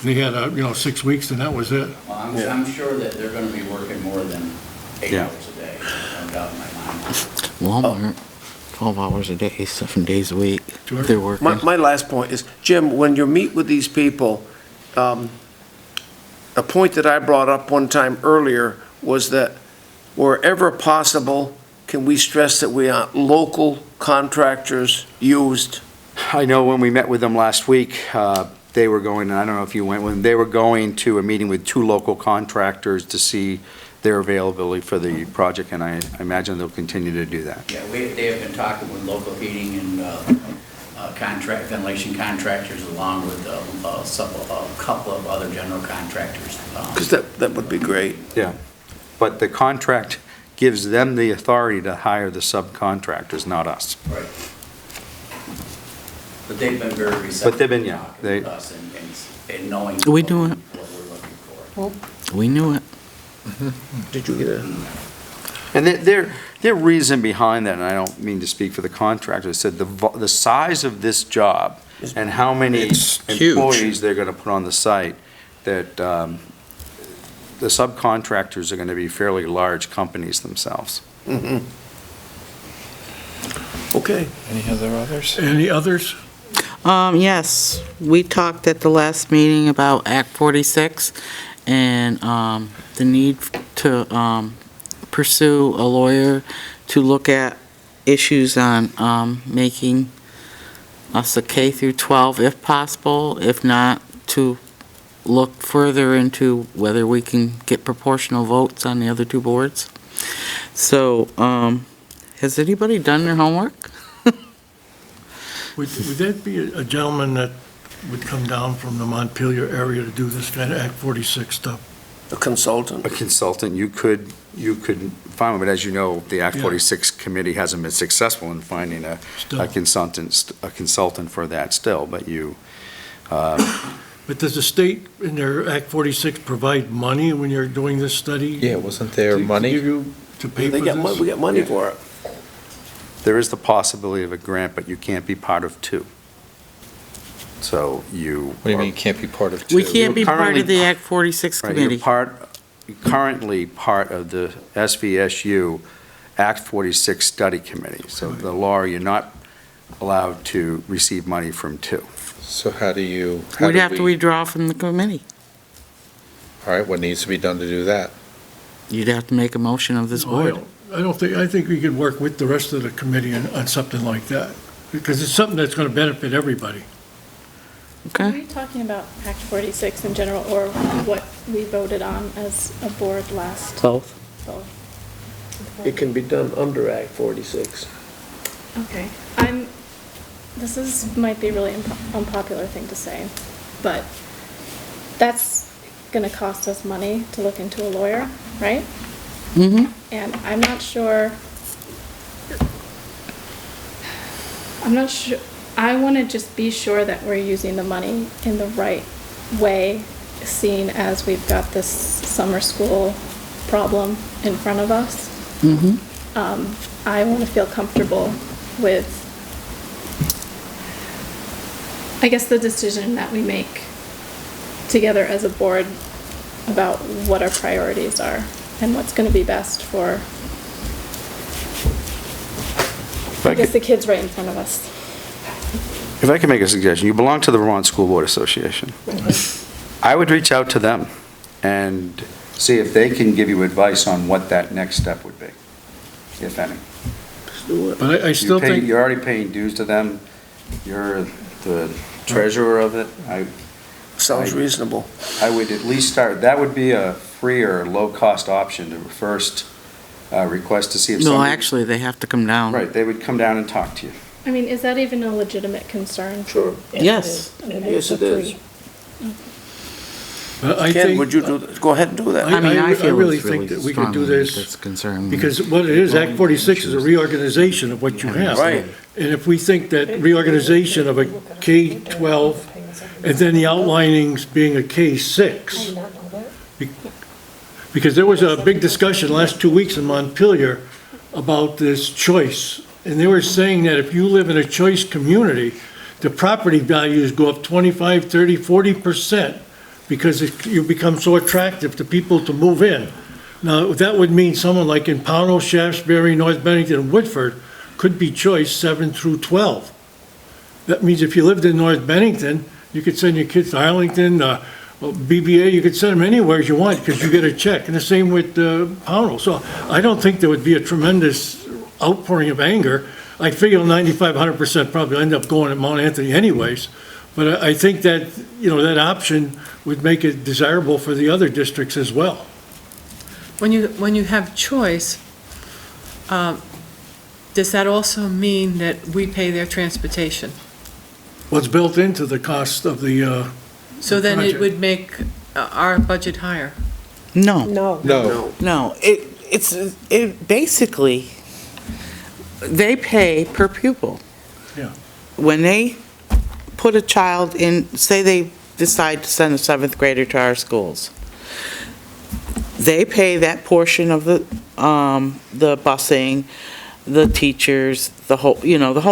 They had, 6 weeks and that was it. Well, I'm sure that they're gonna be working more than 8 Yeah. hours a day, no doubt in my mind. Walmart, 12 hours a day, 7 days a week. Sure. They're working. My last point is, Jim, when you meet with these people, a point that I brought up one time earlier was that wherever possible, can we stress that we want local contractors used? I know when we met with them last week, they were going, and I don't know if you went with them, they were going to a meeting with 2 local contractors to see their availability for the project, and I imagine they'll continue to do that. Yeah, they have been talking with local heating and ventilation contractors, along with a couple of other general contractors. Because that would be great. Yeah, but the contract gives them the authority to hire the subcontractors, not us. Right. But they've been very receptive. But they've been, yeah, talking they- with us and knowing We what do it. what we're looking for. We knew it. Did you get a? And their reason behind that, and I don't mean to speak for the contractor, said the size of this job and how many It's huge. employees they're going to put on the site, that the subcontractors are going to be fairly large companies themselves. Okay. Any other others? Any others? Yes, we talked at the last meeting about Act 46 and the need to pursue a lawyer to look at issues on making us a K through 12 if possible, if not, to look further into whether we can get proportional votes on the other 2 boards. So, has anybody done their homework? Would that be a gentleman that would come down from the Montpelier area to do this kind of Act 46 stuff? A consultant. A consultant, you could find one, but as you know, the Act Yeah. 46 committee hasn't been successful in finding a Still. consultant for that still, but you, But does the state in their Act 46 provide money when you're doing this study? Yeah, wasn't there To money? give you, to pay They for got this? we got money for it. there is the possibility of a grant, but you can't be part of 2. So you. What do you mean you can't be part of two? We can't be part currently- of the Act 46 Right, you're committee. currently part of the SVSU Act 46 Study Committee. So the law, you're not allowed to receive money from two. So how do We'd have to withdraw from the committee. All right, what needs to be done to do that? You'd have to make a motion of this board. I think we could work with the rest of the committee on something like that, because it's something that's going to benefit everybody. Are you talking about Act 46 in general, or what we voted on as a board last? Both. Both. It can be done under Act 46. Okay, might be a really unpopular thing to say, but that's gonna cost us money to look into a lawyer, right? Mm-hmm. And I'm not sure, I wanna just be sure that we're using the money in the right way, seeing as we've got this summer school problem in front of us. Mm-hmm. I want to feel comfortable with, I guess, the decision that we make together as a board about what our priorities are and what's going to be best for, I guess, the kids right in front of us. If I can make a suggestion, you belong to the Vermont School Board Association. I would reach out to them and see if they can give you advice on what that next step would be, if any. But I still think, You're already paying dues to them, you're the treasurer of it. Sounds reasonable. I would at least start, that would be a free or low-cost option to first request to see if No, somebody. actually, they have to come down. Right, they would come down and talk to you. I mean, is that even a legitimate concern? Sure. Yes. Yes, it is. but I Ken, think. would you go ahead and do that? I mean, I feel really it's think really that we could do strongly this that's concerned. Because what it is, Act 46 is a reorganization of what you have. Right. And if we think that reorganization of a K-12 and then the outlinings being a K-6, because there was a big discussion last 2 weeks in Montpelier about this choice. And they were saying that if you live in a choice community, the property values go up 25, 30, 40% because you become so attractive to people to move in. Now, that would mean someone like in Pownell, Shaftesbury, North Bennington, and Woodford could be choice 7 through 12. That means if you lived in North Bennington, you could send your kids to Arlington, BBA, you could send them anywhere you want because you get a check. And the same with Pownell. So I don't think there would be a tremendous outpouring of anger. I figure 95, 100% probably end up going at Mount Anthony anyways. But I think that, that option would make it desirable for the other districts as well. When you have choice, does that also mean that we pay their transportation? What's built into the cost of the, So then it project. would make our budget higher? No. No. It basically, they pay per pupil. Yeah. When they put a child in, say they decide to send a 7th grader to our schools, they pay that portion of the busing, the teachers, the whole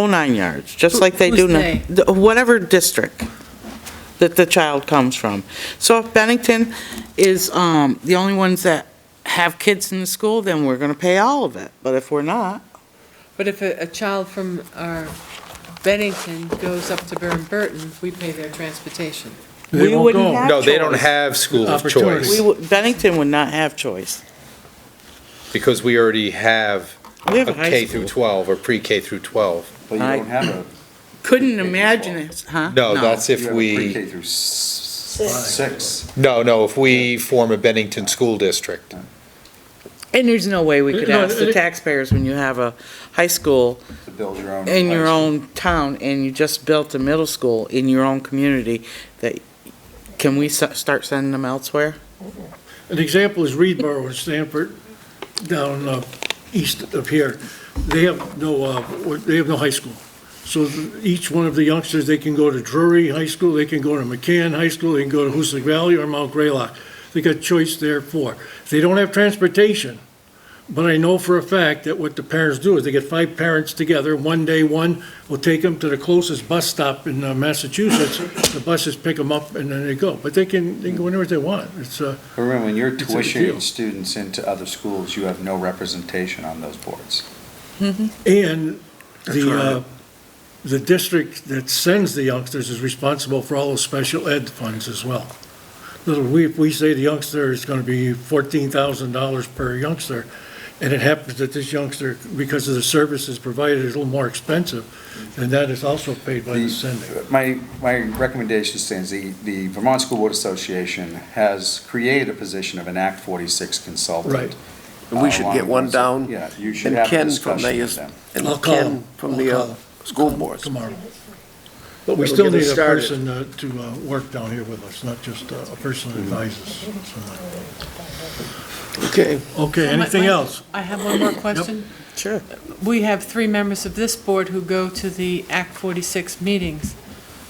9 yards, just like they do in whatever district that the child comes from. So if Bennington is the only ones that have kids in the school, then we're going to pay all of it. But if we're not, But if a child from our Bennington goes up to Burton, we pay their transportation. They we won't wouldn't go. have No, they don't choice. have school of Opportunity. choice Bennington would not have choice. because we already have We have a a high K school. through 12 or pre-K through 12. But you I don't have a. Couldn't imagine it, huh? No, that's you if have a we, pre-K through 6. no, if we form a Bennington school district. And there's no way we could No, ask the it- taxpayers when you have a high school To build your own. in your high school. own town and you just built a middle school in your own community, that, can we start sending them elsewhere? An example is Reedboro in Stamford, down east of here. They have no high school. So each one of the youngsters, they can go to Drury High School, they can go to McCann High School, they can go to Hoosick Valley or Mount Greylock. They got choice there for. They don't have transportation, But I know for a fact that what the parents do is they get 5 parents together, one day, one will take them to the closest bus stop in Massachusetts. The buses pick them up and then they go. But they can go anywhere they want. It's, But remember, when you're It's a big deal. tuitioning students into other schools, you have no representation on those boards. and the district that sends the youngsters is responsible for all those special ed funds as well. If we say the youngster is gonna be $14,000 per youngster, and it happens that this youngster, because of the services provided, is a little more expensive, and that is also paid by the sending. My recommendation stands, the Vermont School Board Association has created a position of an Act 46 consultant. Right. And we should get one down. Yeah, you should And have a Ken discussion with them. And I'll call Ken him. from I'll the call him. school boards. Tomorrow. But we That'll still get us need a started. person to work down here with us, not just a person that advises. Okay. Okay, anything else? I have one more question. Sure. We have 3 members of this board who go to the Act 46 meetings,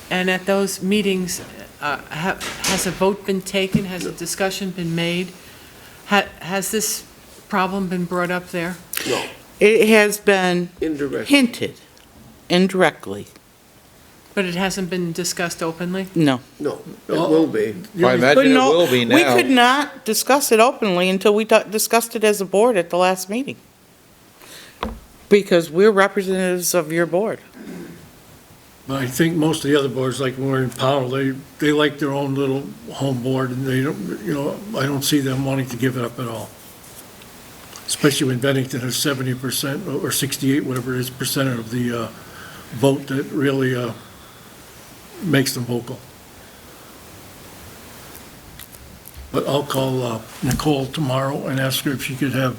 and at those meetings, has a vote been taken? Has a discussion been made? Has this problem been brought up there? No, It has been indirect. hinted indirectly. But it hasn't been discussed openly? No. No, it will be. I imagine it will be now. We could not discuss it openly until we discussed it as a board at the last meeting. Because we're representatives of your board. But I think most of the other boards, like when we're in Powell, they like their own little home board, and they don't, I don't see them wanting to give it up at all. Especially when Bennington has 70% or 68, whatever it is, percent of the vote that really makes them vocal. But I'll call Nicole tomorrow and ask her if she could have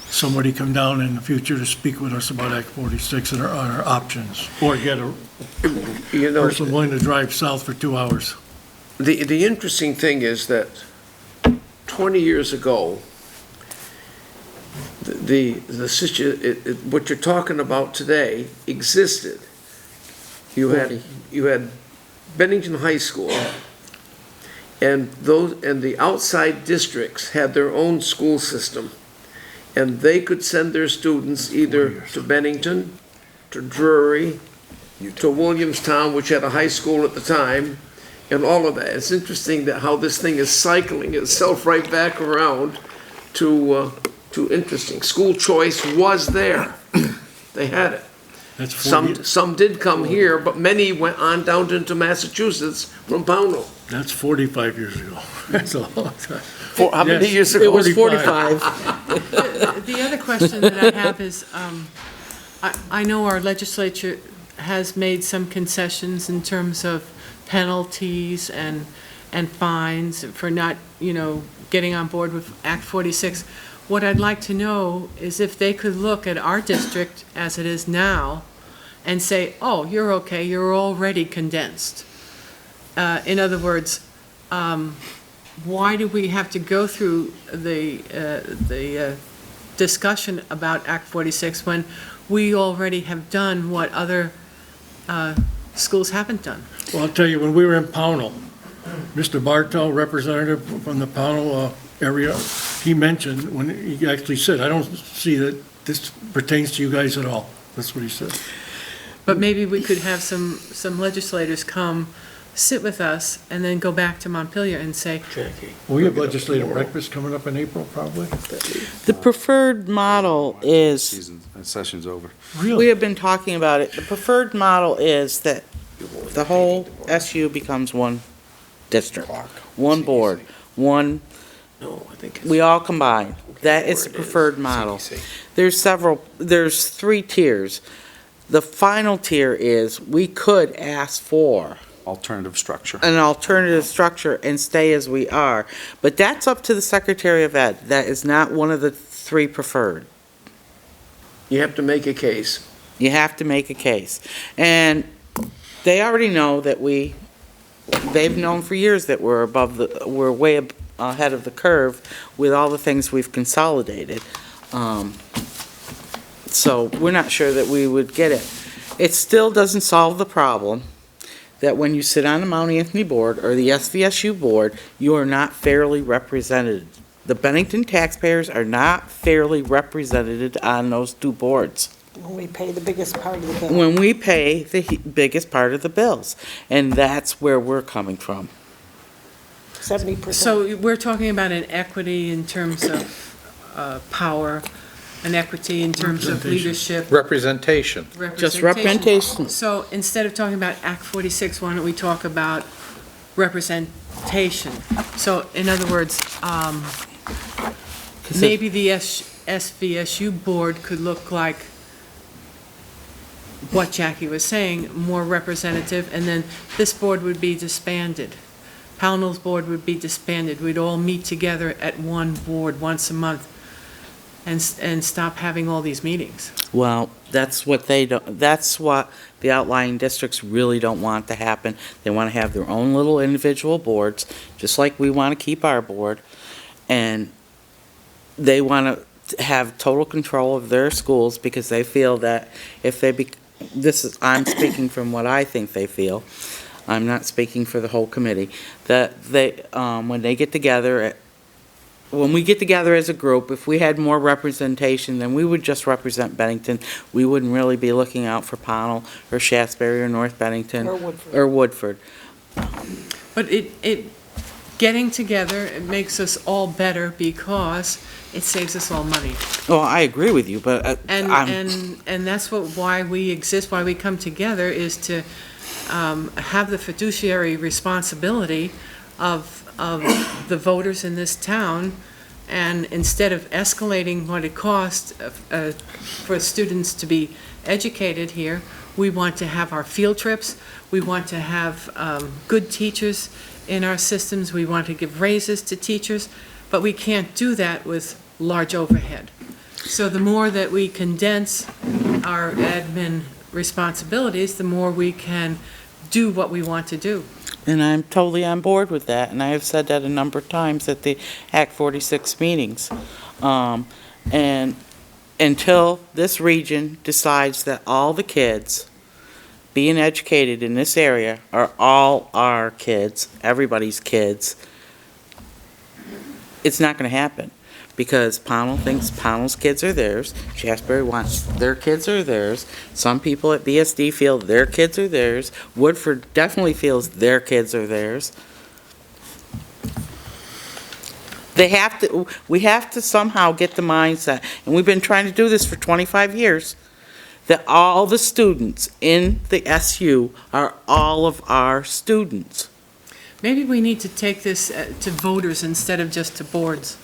somebody come down in the future to speak with us about Act 46 and our options, or get a You know, person willing to drive south for 2 hours. the interesting thing is that 20 years ago, what you're talking about today existed. You had Bennington High School, and the outside districts had their own school system, and they could send their students either to Bennington, to Drury, to Williamstown, which had a high school at the time, and all of that. It's interesting that how this thing is cycling itself right back around to interesting. School choice was there. They had it. That's 40, Some did come here, but many went on down into Massachusetts from Pownell. that's 45 years ago. That's a long time. How many Yes, years ago? It was 45. 45. The other question that I have is, I know our legislature has made some concessions in terms of penalties and fines for not, getting on board with Act 46. What I'd like to know is if they could look at our district as it is now and say, oh, you're okay, you're already condensed. In other words, why do we have to go through the discussion about Act 46 when we already have done what other schools haven't done? Well, I'll tell you, when we were in Pownell, Mr. Bartow, representative from the Pownell area, he mentioned, when he actually said, I don't see that this pertains to you guys at all. That's what he said. But maybe we could have some legislators come, sit with us, and then go back to Montpelier and say, We have legislative breakfast coming up in April, probably. The preferred model is, Session's over. we Really? have been talking about it, the preferred model is that the whole SU becomes one district, one board, one, No, I think we all combine. That is the preferred model. There's 3 tiers. The final tier is, we could ask for Alternative structure. an alternative structure and stay as we are, but that's up to the Secretary of Ed. That is not one of the 3 preferred. you have to make a case. You have to make a case. And they already know that they've known for years that we're way ahead of the curve with all the things we've consolidated. So we're not sure that we would get it. It still doesn't solve the problem that when you sit on the Mount Anthony board or the SVSU board, you are not fairly represented The Bennington taxpayers are not fairly represented on those two boards When we pay the biggest part of the bill. when we pay the biggest part of the bills. And that's where we're coming from. 70%. So we're talking about an equity in terms of power, an equity in terms of leadership. Representation. Just representation. So instead of talking about Act 46, why don't we talk about representation? So in other words, maybe the SVSU board could look like what Jackie was saying, more representative, and then this board would be disbanded. Pownell's board would be disbanded. We'd all meet together at one board once a month and stop having all these meetings. Well, that's what the outlying districts really don't want to happen. They want to have their own little individual boards, just like we want to keep our board. And they want to have total control of their schools because they feel that if they I'm speaking from what I think they feel. I'm not speaking for the whole committee, that they, when they get together, when we get together as a group, if we had more representation, then we would just represent Bennington. We wouldn't really be looking out for Pownell or Shasberry or North Bennington. Or Woodford. But getting together, it makes us all better because it saves us all money. Well, I agree with you, but And that's why we exist, why we come together, is to have the fiduciary responsibility of the voters in this town, and instead of escalating what it costs for students to be educated here, we want to have our field trips, we want to have good teachers in our systems, we want to give raises to teachers, but we can't do that with large overhead. So the more that we condense our admin responsibilities, the more we can do what we want to do. And I'm totally on board with that, and I have said that a number of times at the Act 46 meetings. And until this region decides that all the kids being educated in this area are all our kids, everybody's kids, it's not going to happen. Because Pownell thinks Pownell's kids are theirs, Shasberry wants their kids are theirs, some people at BSD feel their kids are theirs, Woodford definitely feels their kids are theirs. We have to somehow get the mindset, and we've been trying to do this for 25 years, that all the students in the SU are all of our students. Maybe we need to take this to voters instead of just to boards.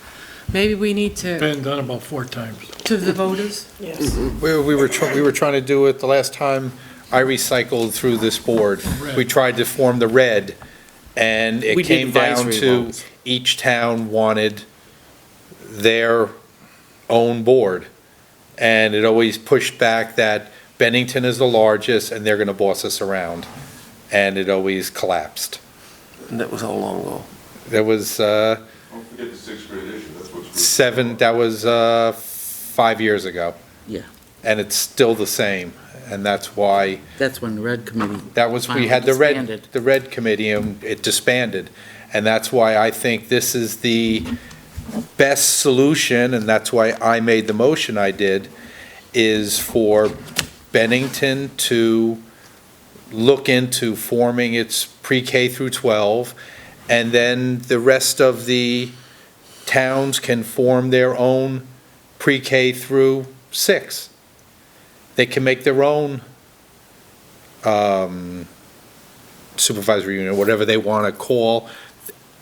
Maybe we need to. Been done about 4 times. To the voters? Yes. We were trying to do it the last time I recycled through this board. Red. We tried to form the red, and it We did came down advisory to votes. each town wanted their own board. And it always pushed back that Bennington is the largest and they're gonna boss us around. And it always collapsed. And that was how long ago? There was, Don't forget the 6th grade issue, that's what's. that was 5 years ago. Yeah. And it's still the same, and that's why, That's when the Red Committee we had disbanded. the red committee, and it disbanded. And that's why I think this is the best solution, and that's why I made the motion I did, is for Bennington to look into forming its pre-K through 12, and then the rest of the towns can form their own pre-K through 6. They can make their own supervisory unit, whatever they want to call,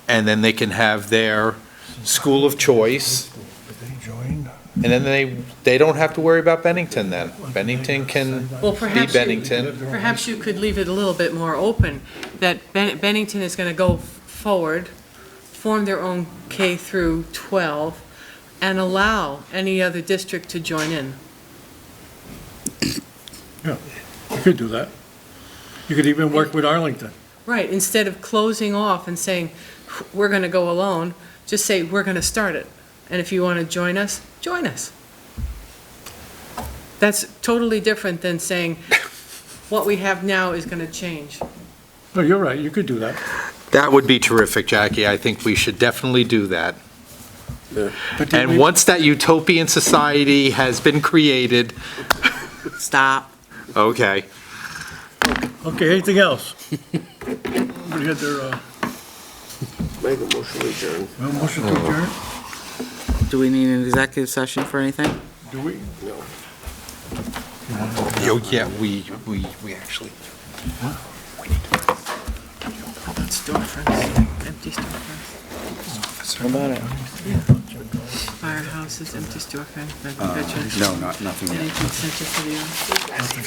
and then they can have their school of choice. And then they don't have to worry about Bennington then. Bennington can Well, be perhaps Bennington. Perhaps you could leave it a little bit more open, that Bennington is going to go forward, form their own K through 12, and allow any other district to join in. Yeah, you could do that. You could even work with Arlington. Right, instead of closing off and saying, we're going to go alone, just say, we're going to start it. And if you want to join us, join us. That's totally different than saying, what we have now is going to change. No, you're right, you could do that. That would be terrific, Jackie. I think we should definitely do that. And once that utopian society has been created, Stop. okay. Okay, anything else? We had their, Make a motion to adjourn. motion to adjourn? Do we need an executive session for anything? Do we? No. Oh, yeah, we actually. Storefronts, empty storefronts. How about it? Firehouses, empty storefront, veterans. No, nothing yet. Anything center for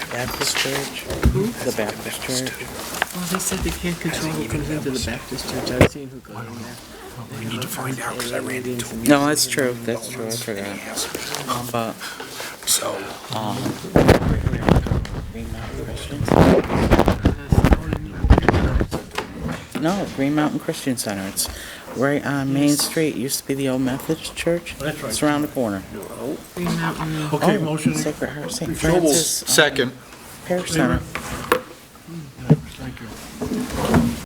the, Baptist Church? The Baptist Church. well, they said they can't control who comes into the Baptist church. I've seen who goes in there. We need to find out, because I ran into him. No, that's true, I forgot. But, So. Green Mountain Christian No, Green Mountain Christian Center. It's right on Main Street. It used to be the old Methodist church. That's right. It's around the corner. Green Mountain. Okay, Oh, motion. Sacred Heart St. Francis. Second. Parish Center.